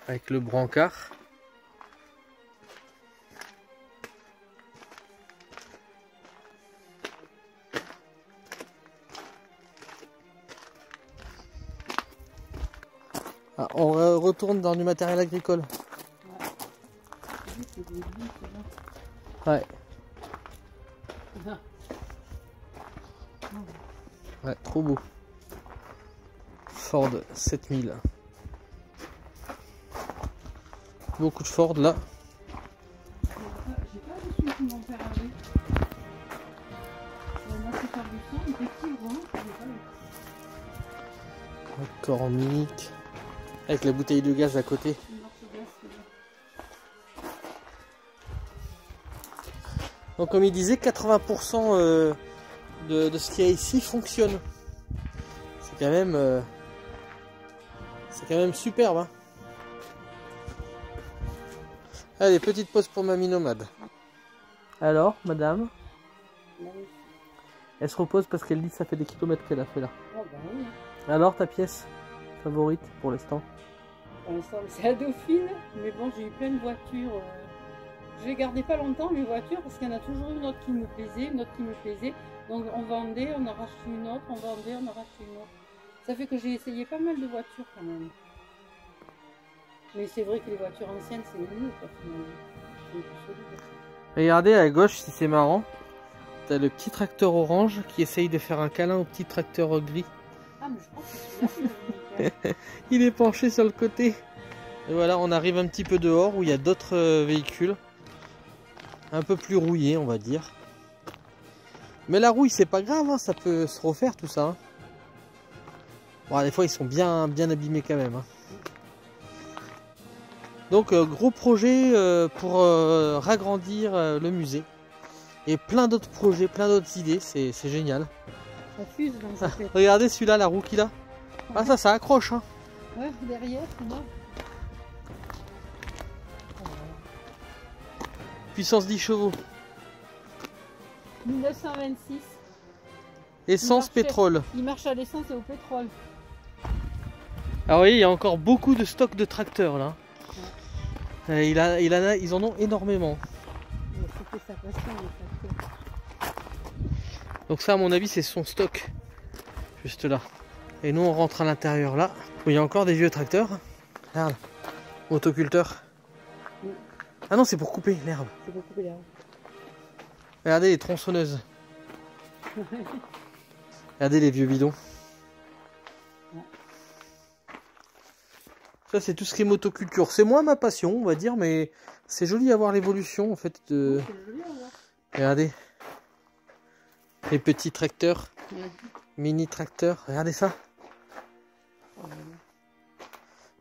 Avec le brancard. Ah, on retourne dans du matériel agricole. Ouais. Ouais, trop beau. Ford 7000. Beaucoup de Ford là. J'ai pas reçu que mon père avait. Moi, c'est faire du sang, petit ou grand, j'ai pas eu. Cormic. Avec la bouteille de gaz à côté. Une marque de gaz, c'est bien. Donc comme il disait, 80% de ce qu'il y a ici fonctionne. C'est quand même superbe. Hein. Allez, petite pause pour Mamie Nomade. Alors, madame? Elle se repose parce qu'elle dit que ça fait des kilomètres qu'elle a fait là. Oh bah oui. Alors, ta pièce favorite pour l'instant? Pour l'instant, c'est la Dauphine, mais bon, j'ai eu plein de voitures. Je les gardais pas longtemps, mes voitures, parce qu'il y en a toujours une autre qui me plaisait, une autre qui me plaisait. Donc on vendait, on a racheté une autre, on vendait, on a racheté une autre. Ça fait que j'ai essayé pas mal de voitures quand même. Mais c'est vrai que les voitures anciennes, c'est mieux, quoi, finalement. C'est plus solide. Regardez à gauche si c'est marrant. T'as le petit tracteur orange qui essaye de faire un câlin au petit tracteur gris. Ah, mais je pense que celui-là, c'est Il est penché sur le côté. Et voilà, on arrive un petit peu dehors où il y a d'autres véhicules. Un peu plus rouillés, on va dire. Mais la rouille, c'est pas grave, hein, ça peut se refaire tout ça. Hein. Bon, des fois, ils sont bien abîmés quand même. Hein. Donc, gros projet pour ragrandir le musée. Et plein d'autres projets, plein d'autres idées, c'est génial. Ça fuse dans sa tête. Regardez celui-là, la roue qu'il a. Ah, ça accroche. Hein. Ouais, derrière, moi. Puissance 10 chevaux. 1926. Essence, pétrole. Il marche à l'essence et au pétrole. Alors, vous voyez, il y a encore beaucoup de stocks de tracteurs là. Ouais. Ils en ont énormément. C'était sa passion, les tracteurs. Donc ça, à mon avis, c'est son stock. Juste là. Et nous, on rentre à l'intérieur là. Où il y a encore des vieux tracteurs. Regarde. Motoculteur. Oui. Ah non, c'est pour couper l'herbe. C'est pour couper l'herbe. Regardez les tronçonneuses. Regardez les vieux bidons. Ouais. Ça, c'est tout ce qui est motoculture. C'est moins ma passion, on va dire, mais c'est joli à voir l'évolution en fait. De... C'est joli à voir. Regardez. Les petits tracteurs. Ouais. Mini tracteurs. Regardez ça.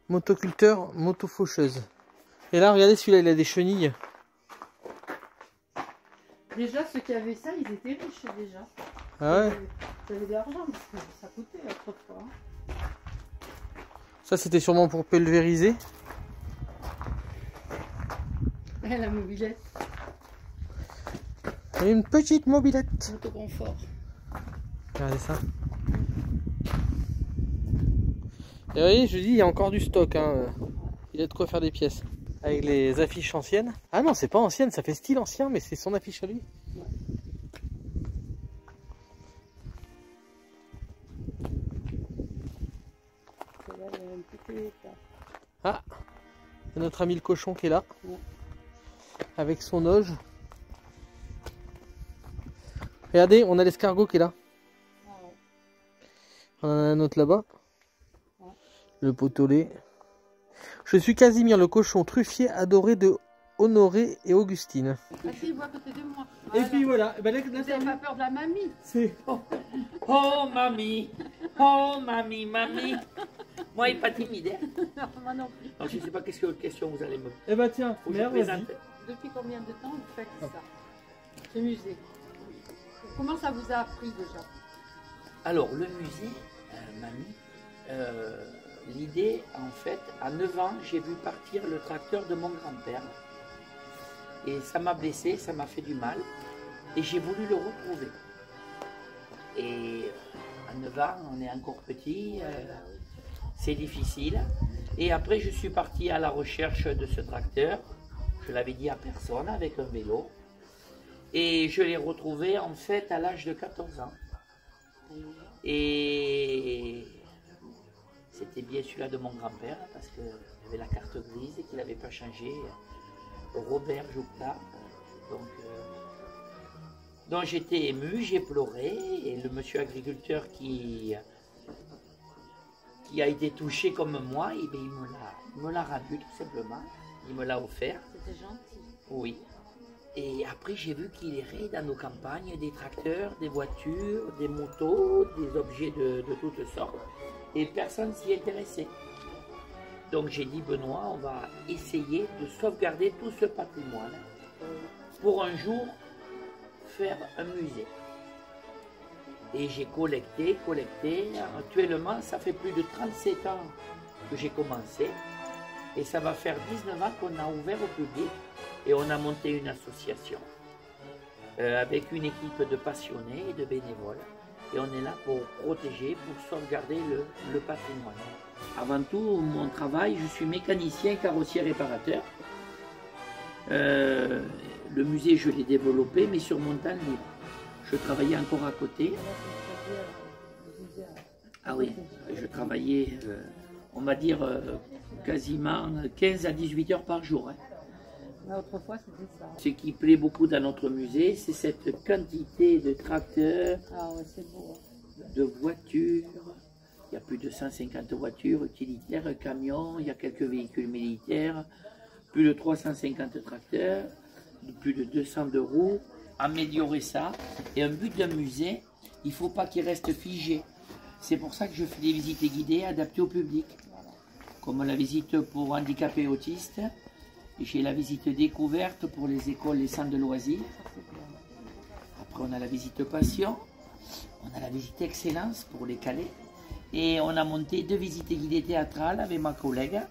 Motoculteur, motofaucheuse. Et là, regardez celui-là, il a des chenilles. Déjà, ceux qui avaient ça, ils étaient riches déjà. Ah ouais. Ils avaient de l'argent parce que ça coûtait autrefois. Hein. Ça, c'était sûrement pour pulvériser. Et la mobilette. Et une petite mobilette. Autoconfort. Regardez ça. Et vous voyez, je dis, il y a encore du stock. Hein. Il y a de quoi faire des pièces. Avec les affiches anciennes. Ah non, c'est pas ancienne, ça fait style ancien, mais c'est son affiche à lui. Ouais. Là, il y a un petit téléphone. Ah, il y a notre ami le cochon qui est là. Ouais. Avec son auge. Regardez, on a l'escargot qui est là. Ah ouais. On en a un autre là-bas. Le potolet. Je suis Casimir, le cochon truffier adoré de Honoré et Augustine. Asseyez-vous à côté de moi. Et puis voilà. Ben là, Vous n'avez pas peur de la mamie? c'est... Oh mamie, oh mamie, mamie. Moi, il n'est pas timide. Hein. Non, moi non plus. Alors, je ne sais pas quelle question vous allez me Eh ben tiens, faut que je mère, présente. vas-y. Depuis combien de temps vous faites ça? Ce musée. Comment ça vous a appris déjà? Alors, le musée, mamie, l'idée, en fait, à 9 ans, j'ai vu partir le tracteur de mon grand-père. Et ça m'a blessé, ça m'a fait du mal. Et j'ai voulu le retrouver. Et à 9 ans, on est encore petit, c'est difficile. Et après, je suis parti à la recherche de ce tracteur. Je l'avais dit à personne, avec un vélo. Et je l'ai retrouvé, en fait, à l'âge de 14 ans. Et c'était bien celui-là de mon grand-père, parce qu'il avait la carte grise et qu'il n'avait pas changé. Robert Joupla. Donc j'étais ému, j'ai pleuré, et le monsieur agriculteur qui a été touché comme moi, et bien, il me l'a rendu tout simplement. Il me l'a offert. C'était gentil. Oui. Et après, j'ai vu qu'il errait dans nos campagnes des tracteurs, des voitures, des motos, des objets de toutes sortes. Et personne s'y intéressait. Donc j'ai dit, Benoît, on va essayer de sauvegarder tout ce patrimoine pour un jour faire un musée. Et j'ai collecté. Actuellement, ça fait plus de 37 ans que j'ai commencé. Et ça va faire 19 ans qu'on a ouvert au public. Et on a monté une association avec une équipe de passionnés et de bénévoles. Et on est là pour protéger, pour sauvegarder le patrimoine. Avant tout, mon travail, je suis mécanicien, carrossier réparateur. Le musée, je l'ai développé, mais sur mon temps libre. Je travaillais encore à côté. Ah oui, je travaillais, on va dire, quasiment 15 à 18 heures par jour. Hein. Mais autrefois, c'était ça. Ce qui plaît beaucoup dans notre musée, c'est cette quantité de tracteurs, Ah ouais, c'est beau. de voitures. Il y a plus de 150 voitures utilitaires, camions, il y a quelques véhicules militaires, plus de 350 tracteurs, plus de 200 de roues. Améliorer ça. Et un but d'un musée, il ne faut pas qu'il reste figé. C'est pour ça que je fais des visites guidées adaptées au public. Comme la visite pour handicapés autistes. J'ai la visite découverte pour les écoles, les centres de loisirs. Après, on a la visite passion. On a la visite excellence pour les Calais. Et on a monté 2 visites guidées théâtrales avec ma collègue,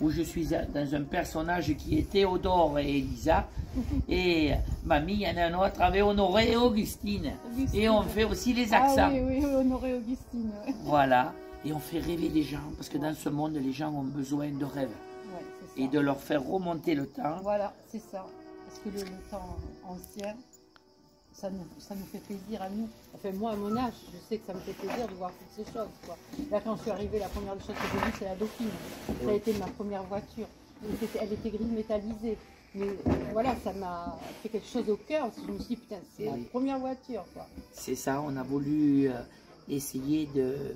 où je suis dans un personnage qui est Théodore et Elisa. Et mamie, il y en a un autre avec Honoré et Augustine. Et on fait aussi les accents. Ah oui, Honoré Augustine. Ouais. Voilà. Et on fait rêver les gens, parce que dans ce monde, les gens ont besoin de rêves. Ouais, c'est ça. Et de leur faire remonter le temps. Voilà, c'est ça. Parce que le temps ancien, ça nous fait plaisir à nous. Enfin, moi, à mon âge, je sais que ça me fait plaisir de voir toutes ces choses. Quoi. Là, quand je suis arrivée, la première chose que j'ai vue, c'est la Dauphine. Ça a été ma première voiture. Elle était grise métallisée. Mais voilà, ça m'a fait quelque chose au cœur. Je me suis dit, putain, c'est ma première voiture. C'est ça, on a voulu essayer de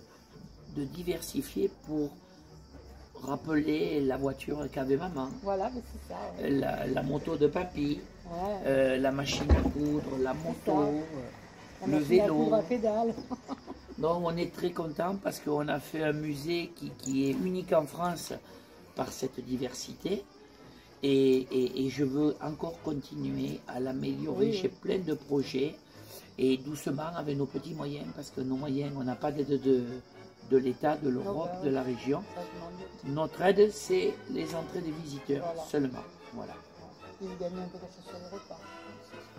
diversifier pour rappeler la voiture qu'avait maman. Voilà, mais c'est ça. Ouais. La moto de papy, Ouais. la machine à coudre, la moto, le vélo. À pédale. Donc on est très content parce qu'on a fait un musée qui est unique en France par cette diversité. Et je veux encore continuer à l'améliorer. J'ai plein de projets et doucement avec nos petits moyens, parce que nos moyens, on n'a pas d'aide de l'État, de l'Europe, de la région. Notre aide, c'est les entrées des visiteurs seulement. Voilà. Et vous gagnez un peu d'argent sur les repas.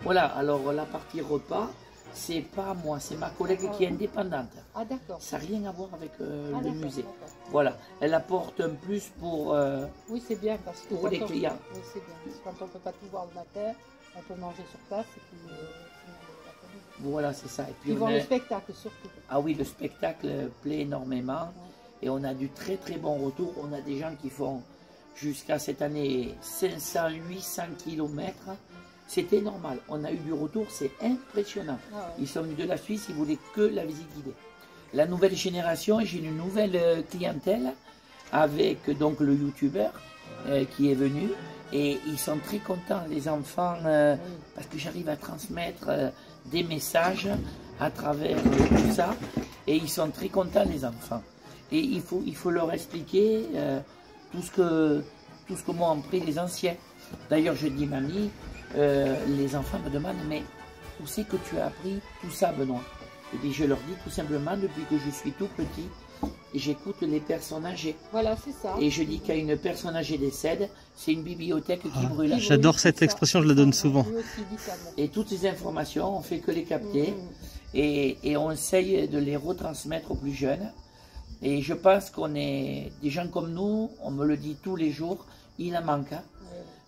Voilà, alors la partie repas, c'est pas moi, c'est ma collègue qui est indépendante. Ah d'accord. Ça n'a rien à voir avec le musée. D'accord. Voilà, elle apporte un plus pour Oui, c'est bien parce que pour les clients. Oui, c'est bien. Parce que quand on ne peut pas tout voir le matin, on peut manger sur place et puis voilà, c'est ça. Et puis ils vont le spectacle surtout. Ah oui, le spectacle plaît énormément et on a du très très bon retour. On a des gens qui font jusqu'à cette année 500-800 km. C'était normal. On a eu du retour, c'est impressionnant. Ah ouais. Ils sont venus de la Suisse, ils voulaient que la visite guidée. la nouvelle génération, j'ai une nouvelle clientèle avec donc le youtubeur qui est venu et ils sont très contents les enfants parce que j'arrive à transmettre des messages à travers tout ça et ils sont très contents les enfants et il faut leur expliquer tout ce que m'ont appris les anciens. D'ailleurs je dis mamie, les enfants me demandent mais où c'est que tu as appris tout ça Benoît? Et puis je leur dis tout simplement depuis que je suis tout petit, j'écoute les personnes âgées. Voilà, c'est ça. Et je dis qu'une personne âgée décède, c'est une bibliothèque qui brûle. J'adore cette expression, je la donne souvent. Et toutes ces informations, on fait que les capter et on essaye de les retransmettre aux plus jeunes. Et je pense qu'on est des gens comme nous, on me le dit tous les jours, il en manque. Hein.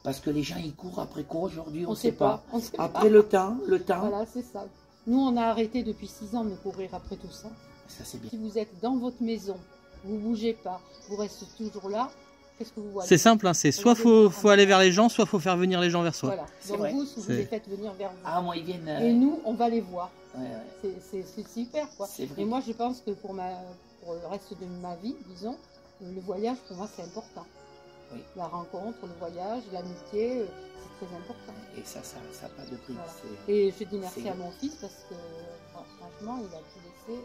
Parce que les gens ils courent après quoi aujourd'hui, on ne sait pas. Après le temps. Voilà, c'est ça. Nous, on a arrêté depuis 6 ans de courir après tout ça. Ça, c'est bien. Si vous êtes dans votre maison, vous ne bougez pas, vous restez toujours là, qu'est-ce que vous voyez? C'est simple, hein, c'est soit faut aller vers les gens, soit faut faire venir les gens vers soi. Voilà. Donc vous les faites venir vers vous. Ah, moi, ils viennent... Et nous, on va les voir. Ouais. C'est super, quoi. Et moi, je pense que pour le reste de ma vie, disons, le voyage, pour moi, c'est important. Oui. La rencontre, le voyage, l'amitié, c'est très important. Et ça n'a pas de prix. Voilà. Et je dis merci à mon fils parce que franchement, il a tout laissé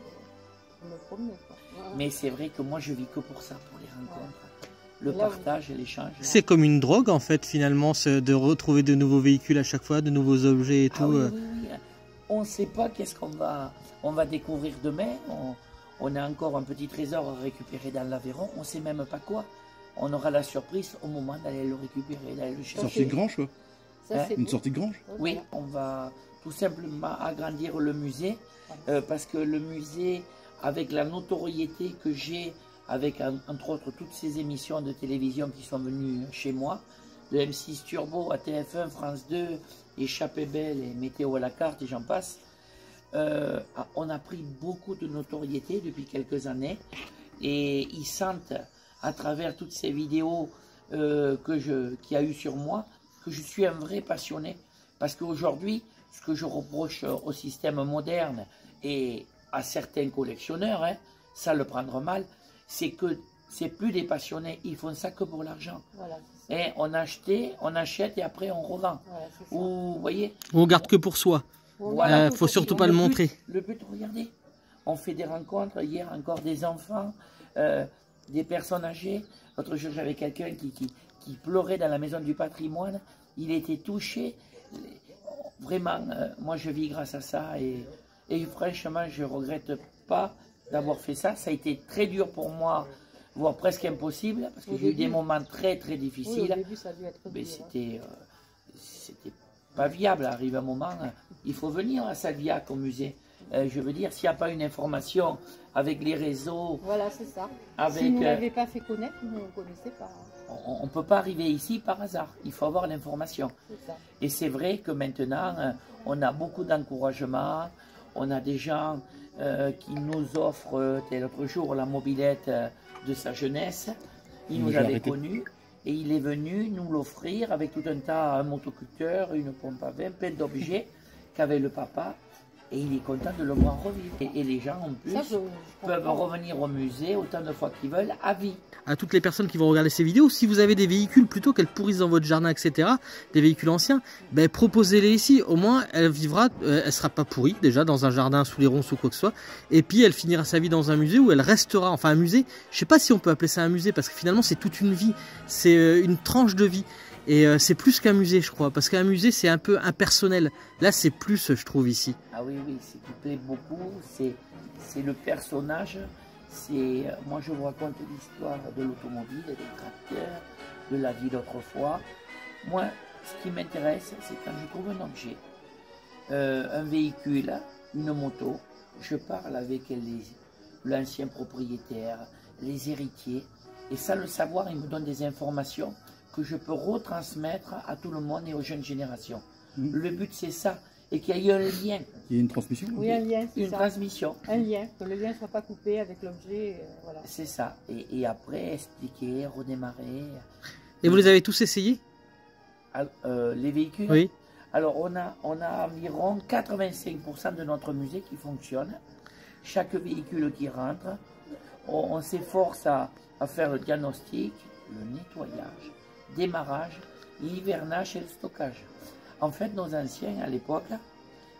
pour me promener. Voilà. Mais c'est vrai que moi, je vis que pour ça, pour les rencontres. Le partage et l'échange. C'est comme une drogue en fait, finalement, de retrouver de nouveaux véhicules à chaque fois, de nouveaux objets et tout. Oui. On ne sait pas qu'est-ce qu'on va découvrir demain. On a encore un petit trésor à récupérer dans l'Aveyron. On ne sait même pas quoi. On aura la surprise au moment d'aller le récupérer, d'aller le chercher. Une sortie de grange, quoi. Hein? Une sortie de grange. Oui, on va tout simplement agrandir le musée parce que le musée, avec la notoriété que j'ai, avec entre autres toutes ces émissions de télévision qui sont venues chez moi, de M6 Turbo à TF1, France 2, Échappée Belle et Météo à la carte et j'en passe, on a pris beaucoup de notoriété depuis quelques années et ils sentent à travers toutes ces vidéos qu'il y a eu sur moi, que je suis un vrai passionné. Parce qu'aujourd'hui, ce que je reproche au système moderne et à certains collectionneurs, hein, ça le prendre mal, c'est que c'est plus des passionnés, ils font ça que pour l'argent. Voilà, et on achète et après on revend. Voilà, ou, vous voyez, on garde que pour soi. Voilà, faut surtout pas le montrer. Le but, regardez, on fait des rencontres, hier encore des enfants, des personnes âgées. L'autre jour, j'avais quelqu'un qui pleurait dans la maison du patrimoine. Il était touché. Vraiment, moi, je vis grâce à ça. Et franchement, je ne regrette pas d'avoir fait ça. Ça a été très dur pour moi, voire presque impossible, parce que j'ai eu des moments très, très difficiles. Oui, au début, ça a dû être mais dur, c'était pas viable. Arrive un moment, il faut venir à Salviac au musée. Je veux dire, s'il n'y a pas une information avec les réseaux... Voilà, c'est ça. Avec, si vous ne l'avez pas fait connaître, nous, on ne connaissait pas. On ne peut pas arriver ici par hasard. Il faut avoir l'information. Et c'est vrai que maintenant, on a beaucoup d'encouragement. On a des gens qui nous offrent, tel l'autre jour, la mobilette de sa jeunesse. Il nous avait connus. Et il est venu nous l'offrir avec tout un tas, un motoculteur, une pompe à vin, plein d'objets qu'avait le papa. Et il est content de le voir revivre. Et les gens, en plus, peuvent revenir au musée autant de fois qu'ils veulent, à vie. À toutes les personnes qui vont regarder ces vidéos, si vous avez des véhicules, plutôt qu'elles pourrissent dans votre jardin, etc., des véhicules anciens, ben, proposez-les ici. Au moins, elle vivra, elle sera pas pourrie, déjà, dans un jardin, sous les ronces ou quoi que ce soit. Et puis, elle finira sa vie dans un musée où elle restera. Enfin, un musée, je sais pas si on peut appeler ça un musée, parce que finalement, c'est toute une vie. C'est une tranche de vie. Et c'est plus qu'un musée, je crois, parce qu'un musée, c'est un peu impersonnel. Là, c'est plus, je trouve, ici. Ah oui, ce qui plaît beaucoup, c'est le personnage. Moi, je vous raconte l'histoire de l'automobile, des tracteurs, de la vie d'autrefois. Moi, ce qui m'intéresse, c'est quand je trouve un objet, un véhicule, une moto, je parle avec l'ancien propriétaire, les héritiers, et sans le savoir, ils me donnent des informations que je peux retransmettre à tout le monde et aux jeunes générations. Le but, c'est ça, et qu'il y ait un lien. Il y a une transmission. Oui, un lien, c'est ça. Une transmission. Un lien, que le lien ne soit pas coupé avec l'objet. Voilà. C'est ça, et après, expliquer, redémarrer. Et vous les avez tous essayés? Les véhicules? Oui. Alors, on a environ 85% de notre musée qui fonctionne. chaque véhicule qui rentre, on s'efforce à faire le diagnostic, le nettoyage, démarrage, l'hivernage et le stockage. En fait, nos anciens, à l'époque,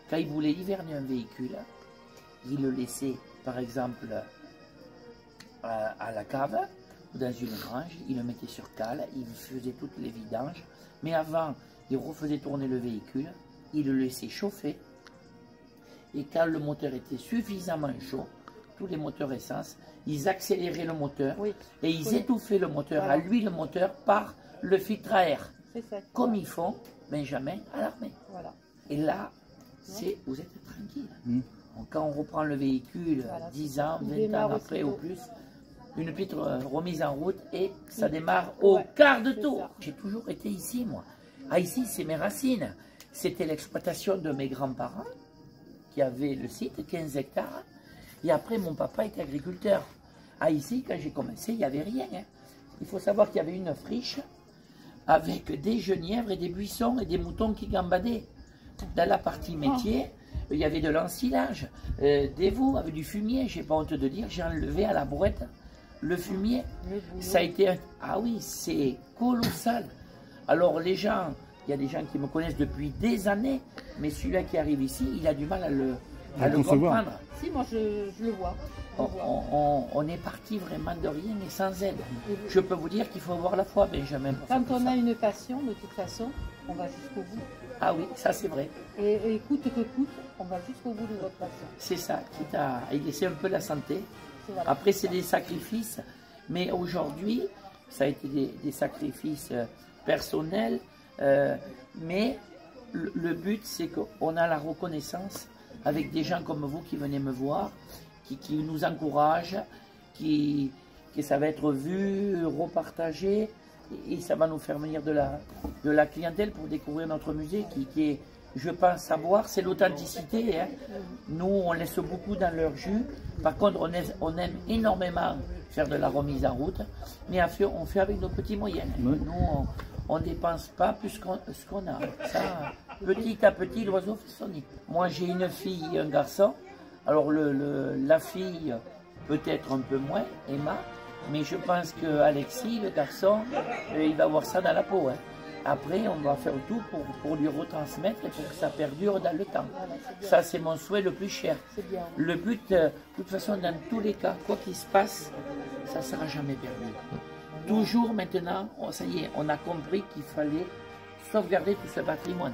quand ils voulaient hiverner un véhicule, ils le laissaient, par exemple, à la cave ou dans une grange, ils le mettaient sur cale, ils faisaient toutes les vidanges, mais avant, ils refaisaient tourner le véhicule, ils le laissaient chauffer, et quand le moteur était suffisamment chaud, tous les moteurs essence, ils accéléraient le moteur et ils étouffaient le moteur, à lui le moteur, par le filtre à air, comme ils font Benjamin à l'armée. Voilà. Et là, vous êtes tranquille. Quand on reprend le véhicule 10 ans, 20 ans après ou plus, une petite remise en route et ça démarre au quart de tour. J'ai toujours été ici, moi. Ah, ici, c'est mes racines. C'était l'exploitation de mes grands-parents qui avaient le site, 15 hectares. Et après, mon papa était agriculteur. Ah, ici, quand j'ai commencé, il n'y avait rien. Hein. Il faut savoir qu'il y avait une friche avec des genièvres et des buissons et des moutons qui gambadaient. Dans la partie métier, il y avait de l'ensilage, des veaux avec du fumier. Je n'ai pas honte de dire, j'ai enlevé à la brouette le fumier. Ça a été Ah oui, c'est colossal. Alors les gens, il y a des gens qui me connaissent depuis des années, mais celui-là qui arrive ici, il a du mal à le comprendre. Si, moi je le vois. On est parti vraiment de rien et sans aide. Je peux vous dire qu'il faut avoir la foi, Benjamin. Quand on a une passion, de toute façon, on va jusqu'au bout. Ah oui, ça c'est vrai. Et coûte que coûte, on va jusqu'au bout de notre passion. C'est ça, quitte à laisser un peu la santé. Après, c'est des sacrifices, mais aujourd'hui, ça a été des sacrifices personnels, mais le but, c'est qu'on a la reconnaissance avec des gens comme vous qui venez me voir, qui nous encouragent, que ça va être vu, repartagé, et ça va nous faire venir de la clientèle pour découvrir notre musée qui est, je pense, savoir, c'est l'authenticité. Hein. Nous, on laisse beaucoup dans leur jus. Par contre, on aime énormément faire de la remise en route, mais on fait avec nos petits moyens. Nous, on ne dépense pas plus ce qu'on a. Ça, petit à petit, l'oiseau fait son nid. Moi, j'ai une fille et un garçon. Alors, la fille, peut-être un peu moins, Emma, mais je pense qu'Alexis, le garçon, il va avoir ça dans la peau. Hein. Après, on va faire tout pour lui retransmettre et pour que ça perdure dans le temps. Ça, c'est mon souhait le plus cher. Le but, de toute façon, dans tous les cas, quoi qu'il se passe, ça ne sera jamais perdu. Toujours maintenant, ça y est, on a compris qu'il fallait sauvegarder tout ce patrimoine.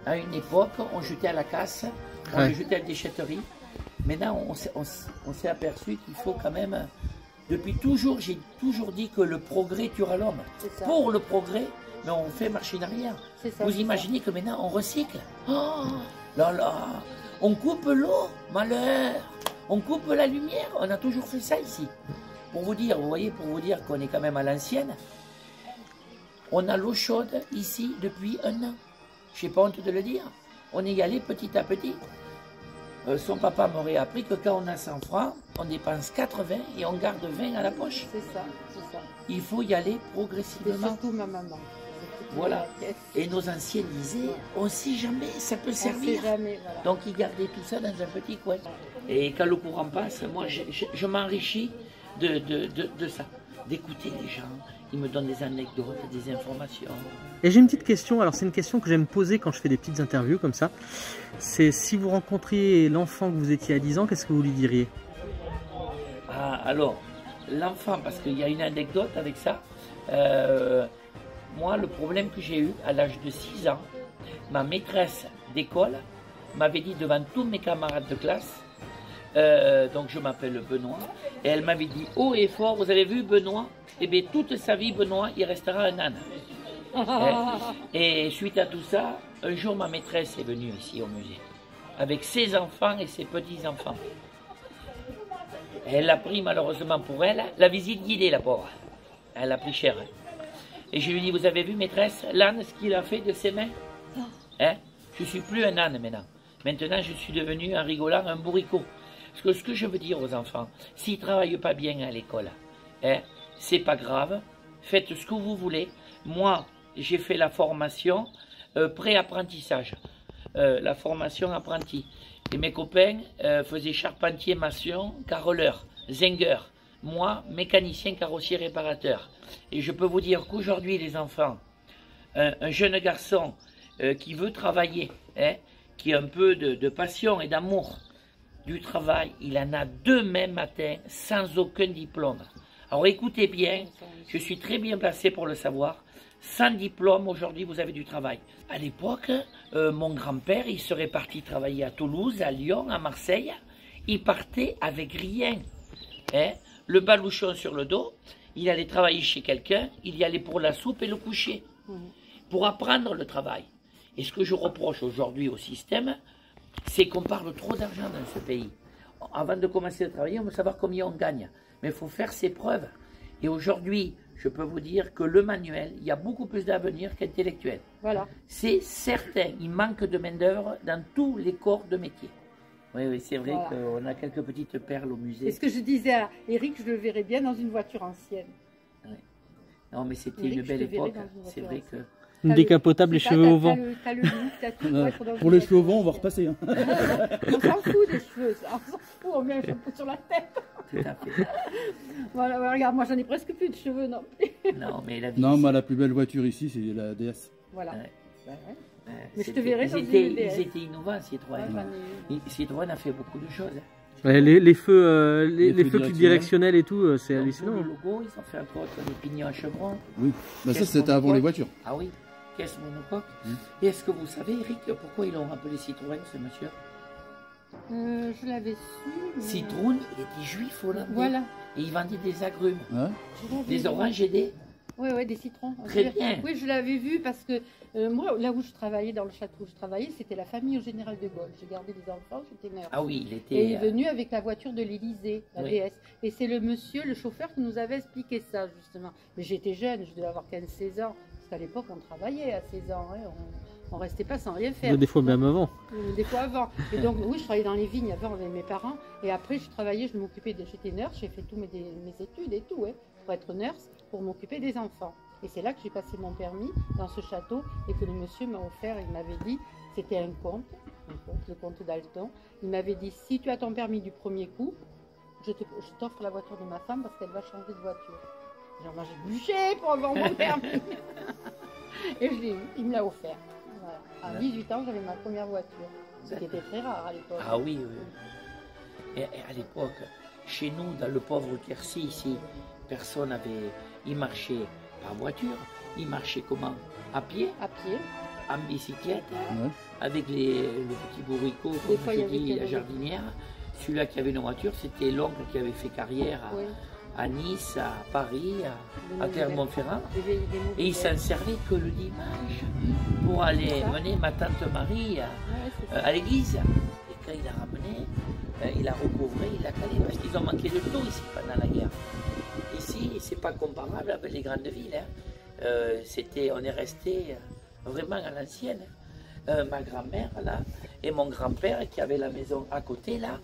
À une époque, on jetait à la casse, on le jetait à la déchetterie. Maintenant, on s'est aperçu qu'il faut quand même... Depuis toujours, j'ai toujours dit que le progrès tuera l'homme. Pour le progrès, mais on fait marcher en arrière. Vous imaginez que maintenant, on recycle. Oh là là, on coupe l'eau, malheur. On coupe la lumière, on a toujours fait ça ici. Pour vous dire, vous voyez, pour vous dire qu'on est quand même à l'ancienne, on a l'eau chaude ici depuis 1 an. Je n'ai pas honte de le dire. On est y allé petit à petit. Son papa m'aurait appris que quand on a 100 francs, on dépense 80 et on garde 20 à la poche. C'est ça, c'est ça. Il faut y aller progressivement. C'est surtout ma maman. Voilà. Et nos anciens disaient, on ne sait jamais, ça peut servir. Jamais, voilà. Donc ils gardaient tout ça dans un petit coin. Et quand le courant passe, moi je m'enrichis de ça, d'écouter les gens. Ils me donnent des anecdotes, des informations. Et j'ai une petite question, alors c'est une question que j'aime poser quand je fais des petites interviews comme ça. C'est si vous rencontriez l'enfant que vous étiez à 10 ans, qu'est-ce que vous lui diriez? Ah, alors, l'enfant, parce qu'il y a une anecdote avec ça. Moi, le problème que j'ai eu à l'âge de 6 ans, ma maîtresse d'école m'avait dit devant tous mes camarades de classe, donc je m'appelle Benoît, et elle m'avait dit haut et fort, vous avez vu Benoît? Eh bien, toute sa vie, Benoît, il restera un âne. Et suite à tout ça, un jour, ma maîtresse est venue ici au musée, avec ses enfants et ses petits-enfants. Elle a pris, malheureusement pour elle, la visite guidée, la pauvre. Elle a pris cher. Et je lui ai dit, vous avez vu, maîtresse, l'âne, ce qu'il a fait de ses mains? Hein? Je ne suis plus un âne maintenant. Maintenant, je suis devenu un rigolant, un bourricot. Parce que ce que je veux dire aux enfants, s'ils ne travaillent pas bien à l'école, hein, c'est pas grave, faites ce que vous voulez. Moi, j'ai fait la formation pré-apprentissage. la formation apprenti. Et mes copains faisaient charpentier, maçon, carreleur, zinger. Moi, mécanicien, carrossier, réparateur. Et je peux vous dire qu'aujourd'hui, les enfants, un jeune garçon qui veut travailler, hein, qui a un peu de passion et d'amour du travail, il en a demain matin sans aucun diplôme. Alors écoutez bien, je suis très bien placé pour le savoir. Sans diplôme, aujourd'hui, vous avez du travail. À l'époque, mon grand-père, il serait parti travailler à Toulouse, à Lyon, à Marseille. Il partait avec rien. Hein, le balouchon sur le dos, il allait travailler chez quelqu'un, il y allait pour la soupe et le coucher. Pour apprendre le travail. Et ce que je reproche aujourd'hui au système, c'est qu'on parle trop d'argent dans ce pays. Avant de commencer à travailler, on veut savoir combien on gagne. Mais il faut faire ses preuves. Et aujourd'hui, je peux vous dire que le manuel, il y a beaucoup plus d'avenir qu'intellectuel. Voilà. C'est certain, il manque de main-d'œuvre dans tous les corps de métier. Oui, oui, c'est vrai qu'on a quelques petites perles au musée. Et ce que je disais à Eric, je le verrais bien dans une voiture ancienne. Ouais. Non, mais c'était une belle époque. C'est vrai que... Une décapotable, les cheveux au vent. T'as le look, t'as tout. Pour les cheveux au vent, on va repasser. Hein. On s'en fout des cheveux, ça. On s'en fout, on met un chapeau sur la tête. Tout à fait. Voilà, regarde, moi j'en ai presque plus de cheveux, non. Non, mais la vie... Non, mais la plus belle voiture ici, c'est la DS. Voilà. Ouais. Mais je te verrai dans une Ils DS. étaient innovants, Citroën. Citroën a fait beaucoup de choses. Ouais, les feux, les feux directionnels. directionnels et tout, c'est Donc, hallucinant. le logo, ils ont fait un autre des pignons à chevrons. Oui, mais ça Caisse c'était avant les monocoque. voitures. Ah oui, caisse monocoque. Et est-ce que vous savez, Eric, pourquoi ils l'ont appelé Citroën, ce monsieur? Je l'avais su. Mais... Citroën, il était juif hollandais. Voilà. Et il vendait des agrumes, Ouais. des oranges et des... Oui, des citrons. Très bien. Oui, je l'avais vu parce que moi, là où je travaillais, dans le château où je travaillais, c'était la famille au général de Gaulle. J'ai gardé les enfants, j'étais mère. Ah oui, il était... Et il est venu avec la voiture de l'Élysée, la Oui. DS. Et c'est le monsieur, le chauffeur, qui nous avait expliqué ça, justement. Mais j'étais jeune, je devais avoir 15-16 ans. Parce qu'à l'époque, on travaillait à 16 ans. Hein, on restait pas sans rien faire. Des fois même avant. Des fois avant. Et donc, oui, je travaillais dans les vignes avant avec mes parents. Et après, je travaillais, je m'occupais de... J'étais nurse, j'ai fait tous mes études et tout, hein, pour être nurse, pour m'occuper des enfants. Et c'est là que j'ai passé mon permis, dans ce château, et que le monsieur m'a offert, il m'avait dit, c'était un conte, le comte d'Alton. Il m'avait dit, si tu as ton permis du premier coup, je t'offre la voiture de ma femme parce qu'elle va changer de voiture. Genre, moi j'ai bûché pour avoir mon permis. Et je l'ai eu, il me l'a offert. Voilà. À 18 ans, j'avais ma première voiture, ce qui était très rare à l'époque. Ah oui, oui. Et à l'époque, chez nous, dans le pauvre Quercy, ici, personne n'avait... Il marchait par voiture, il marchait comment? À pied, À pied. en bicyclette, Ouais. avec le petit bourricot, Des comme fois, je il y avait dis, la quelques- jardinière. Celui-là qui avait une voiture, c'était l'oncle qui avait fait carrière Oui. à Nice, à Paris, à Clermont-Ferrand. Et il s'en servait que le dimanche pour aller Ça. mener ma tante Marie à l'église. Et quand il l'a ramené, il l'a recouvré, il l'a calé, parce qu'ils ont manqué de l'eau ici pendant la guerre. Ici, c'est pas comparable avec les grandes villes. Hein. On est resté vraiment à l'ancienne. Ma grand-mère, là, et mon grand-père, qui avait la maison à côté, là,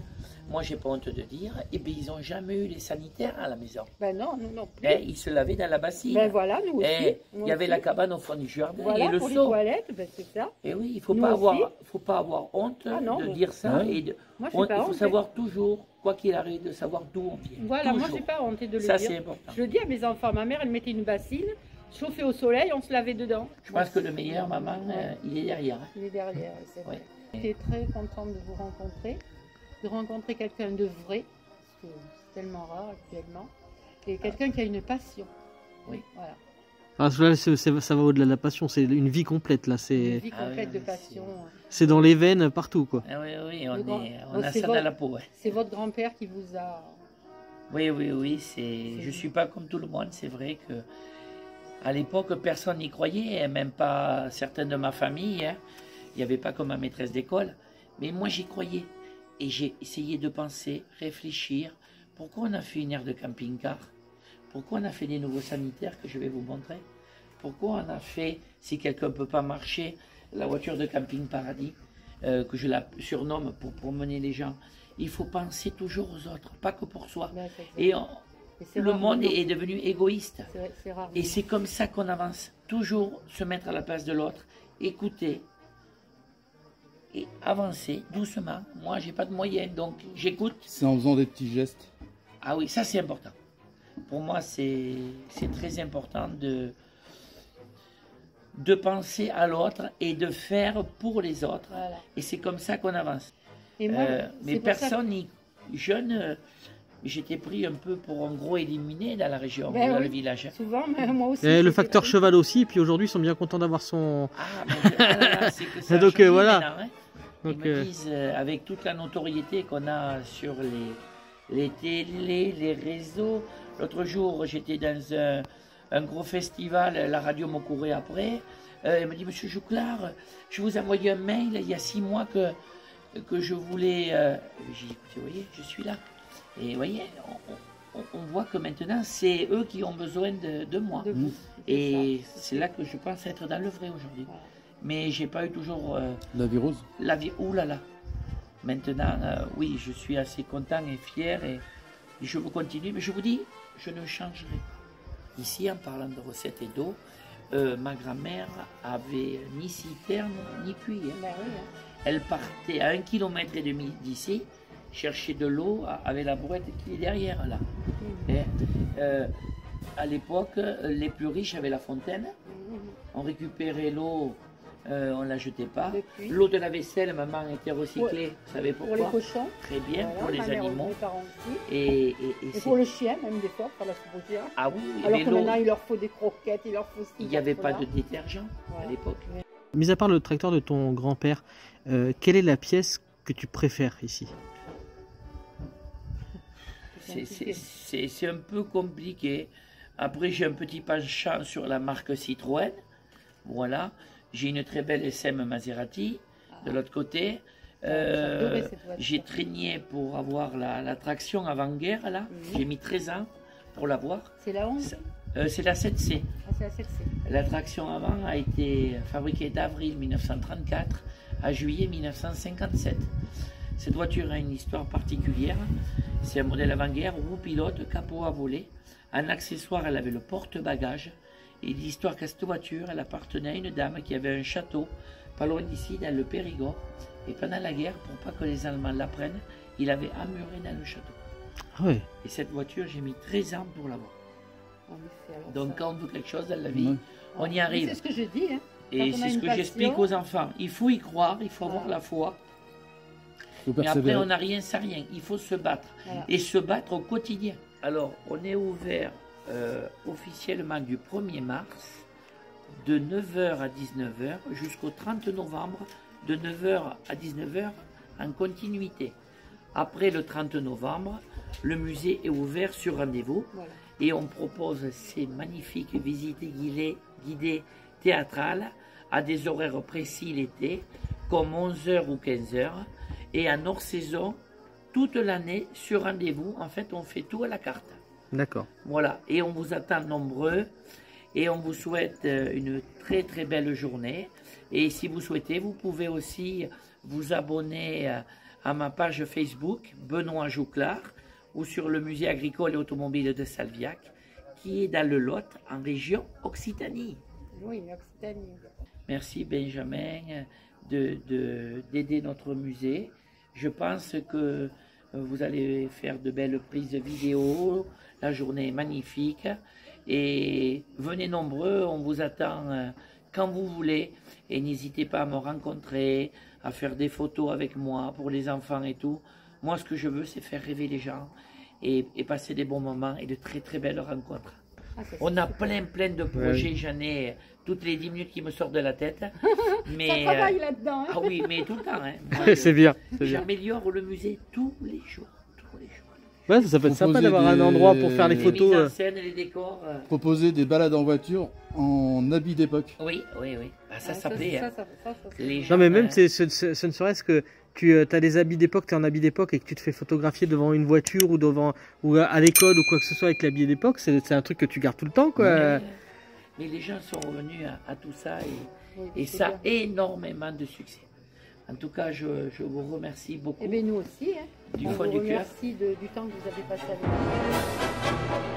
moi, j'ai pas honte de dire, et bien, ils n'ont jamais eu les sanitaires à la maison. Ben non, nous non plus. Ils se lavaient dans la bassine. Ben voilà, nous aussi. Il y avait la cabane au fond du jardin Voilà, et le pour les seau. toilettes, ben c'est ça. Et oui, il faut Nous pas aussi. faut pas avoir honte Ah non, de mais- dire ça. Ouais. Et Moi, je il suis pas faut honte. savoir toujours, quoi qu'il arrive, de savoir d'où on vient. Voilà, moi, je Toujours. suis pas honte de le Ça, dire. c'est important. Je le dis à mes enfants. Ma mère, elle mettait une bassine, chauffée au soleil, on se lavait dedans. Je pense que le meilleur, maman, il est derrière. hein. Il est derrière, c'est vrai. Ouais. J'étais très contente de vous rencontrer quelqu'un de vrai, parce que c'est tellement rare actuellement, et quelqu'un qui a une passion. Oui. Voilà. Ah, là, ça va au-delà de la passion, c'est une vie complète là. Une C'est vie Ah complète oui, de oui, passion. c'est dans les veines partout quoi. Ah oui, oui, Le grand- on Donc, a c'est ça votre- dans la peau. ouais. C'est votre grand-père qui vous a... Oui, oui, oui. Je suis pas comme tout le monde. C'est vrai que à l'époque, personne n'y croyait, même pas certains de ma famille. Hein. Il n'y avait pas comme ma maîtresse d'école. Mais moi, j'y croyais. Et j'ai essayé de penser, réfléchir. Pourquoi on a fait une aire de camping-car? Pourquoi on a fait des nouveaux sanitaires que je vais vous montrer? Pourquoi on a fait, si quelqu'un ne peut pas marcher, la voiture de camping paradis, que je la surnomme pour promener les gens? Il faut penser toujours aux autres, pas que pour soi. Ben, c'est- Et et c'est le rare, monde non. est devenu égoïste. C'est rare. Et c'est comme ça qu'on avance. Toujours se mettre à la place de l'autre, écouter. et avancer doucement. Moi, j'ai pas de moyens, donc j'écoute. C'est en faisant des petits gestes. Ah oui, ça c'est important. Pour moi, c'est très important de penser à l'autre et de faire pour les autres. Voilà. Et c'est comme ça qu'on avance. Et moi, Mais c'est pour ça personne, jeune, j'étais pris un peu pour un gros éliminé dans la région, Ben dans oui. le village. souvent, moi aussi. Et le j'étais facteur pris. cheval aussi, et puis aujourd'hui ils sont bien contents d'avoir son... Ah, mais c'est que ça a Donc, changé voilà. maintenant, hein. Donc, Ils me disent, avec toute la notoriété qu'on a sur les télés, les réseaux. L'autre jour, j'étais dans un gros festival, la radio me courait après. Elle me dit, Monsieur Jouclard, je vous ai envoyé un mail il y a 6 mois que je voulais... J'ai dit, écoutez, vous voyez, je suis là. Et vous voyez, on voit que maintenant, c'est eux qui ont besoin de moi. De vous. Et c'est là que je pense être dans le vrai aujourd'hui. Voilà. Mais j'ai pas eu toujours La vie rose. la vie. Ouh là là. Maintenant, oui, je suis assez content et fier et je veux continuer. Mais je vous dis, je ne changerai pas. Ici, en parlant de recettes et d'eau, ma grand-mère avait ni citerne ni puits. Hein. Ben oui, hein. Elle partait à 1,5 km d'ici, chercher de l'eau avec la brouette qui est derrière là. Et, à l'époque, les plus riches avaient la fontaine. On récupérait l'eau, on ne la jetait pas. Le puits. L'eau de la vaisselle, maman était recyclée. Vous savez Pour pourquoi? les cochons. Très bien, Voilà, pour les ma mère, animaux. mes parents aussi. Et Et c'est- pour le chien, même des fois, pour la soupe. Ah oui, Alors mais que l'eau, maintenant, il leur faut des croquettes, il leur faut ci, il n'y avait faut pas là. de détergent Voilà. à l'époque. Mis à part le tracteur de ton grand-père, quelle est la pièce que tu préfères ici? C'est un peu compliqué. Après, j'ai un petit penchant sur la marque Citroën. Voilà. J'ai une très belle SM Maserati de l'autre côté. J'adorais cette voiture. J'ai traîné pour avoir la traction avant-guerre, là. J'ai mis 13 ans pour l'avoir. C'est la 11. C'est la 7C. Ah, c'est la 7C. La traction avant a été fabriquée d'avril 1934 à juillet 1957. Cette voiture a une histoire particulière. C'est un modèle avant-guerre, roue pilote, capot à voler. En accessoire, elle avait le porte-bagages. Et l'histoire qu'à cette voiture, elle appartenait à une dame qui avait un château, pas loin d'ici, dans le Périgord. Et pendant la guerre, pour pas que les Allemands la prennent, il avait ammuré dans le château. Ah ouais. Et cette voiture, j'ai mis 13 ans pour l'avoir. En effet, alors Donc ça. quand on veut quelque chose dans la vie, Ouais. on y Mais arrive. C'est ce que je dis. Hein. Et Quand on a c'est ce une que passion. j'explique aux enfants. Il faut y croire, il faut avoir Voilà. la foi. Faut Mais après, persévérer. on n'a rien sans rien. Il faut se battre. Voilà. Et se battre au quotidien. Alors, on est ouvert officiellement du 1er mars, de 9h à 19h, jusqu'au 30 novembre, de 9h à 19h, en continuité. Après le 30 novembre, le musée est ouvert sur rendez-vous. Voilà. Et on propose ces magnifiques visites guidées théâtrales à des horaires précis l'été, comme 11h ou 15h, et en hors-saison, toute l'année, sur rendez-vous. En fait, on fait tout à la carte. D'accord. Voilà, et on vous attend nombreux, et on vous souhaite une très très belle journée. Et si vous souhaitez, vous pouvez aussi vous abonner à ma page Facebook, Benoît Jouclard, ou sur le musée agricole et automobile de Salviac, qui est dans le Lot, en région Occitanie. Oui, l'Occitanie. Merci Benjamin d'aider notre musée. Je pense que vous allez faire de belles prises de vidéo. La journée est magnifique. Et venez nombreux, on vous attend quand vous voulez. Et n'hésitez pas à me rencontrer, à faire des photos avec moi pour les enfants et tout. Moi, ce que je veux, c'est faire rêver les gens et passer des bons moments et de très très belles rencontres. Ah, ça, On a super. plein de projets, j'en ai toutes les 10 minutes qui me sortent de la tête. Mais, Ça travaille là-dedans. Hein. ah oui, mais tout le temps. Hein. Moi, C'est bien. C'est bien. j'améliore le musée tous les jours. Ouais, ça peut être sympa Proposer d'avoir un des- endroit pour faire les Les photos. mises en scène, les décors. Proposer des balades en voiture en habit d'époque. Oui. Ah, ça, Ah, ça plaît. hein. ça. Les gens, Non, mais même, ce ne serait-ce que tu as des habits d'époque, tu es en habit d'époque et que tu te fais photographier devant une voiture ou à l'école ou quoi que ce soit avec l'habit d'époque, c'est un truc que tu gardes tout le temps, quoi. mais les gens sont revenus à tout ça Oui, et c'est ça a bien. énormément de succès. En tout cas, je vous remercie beaucoup Eh bien, nous aussi. Hein. du On fond vous du cœur. remercie du temps que vous avez passé avec nous.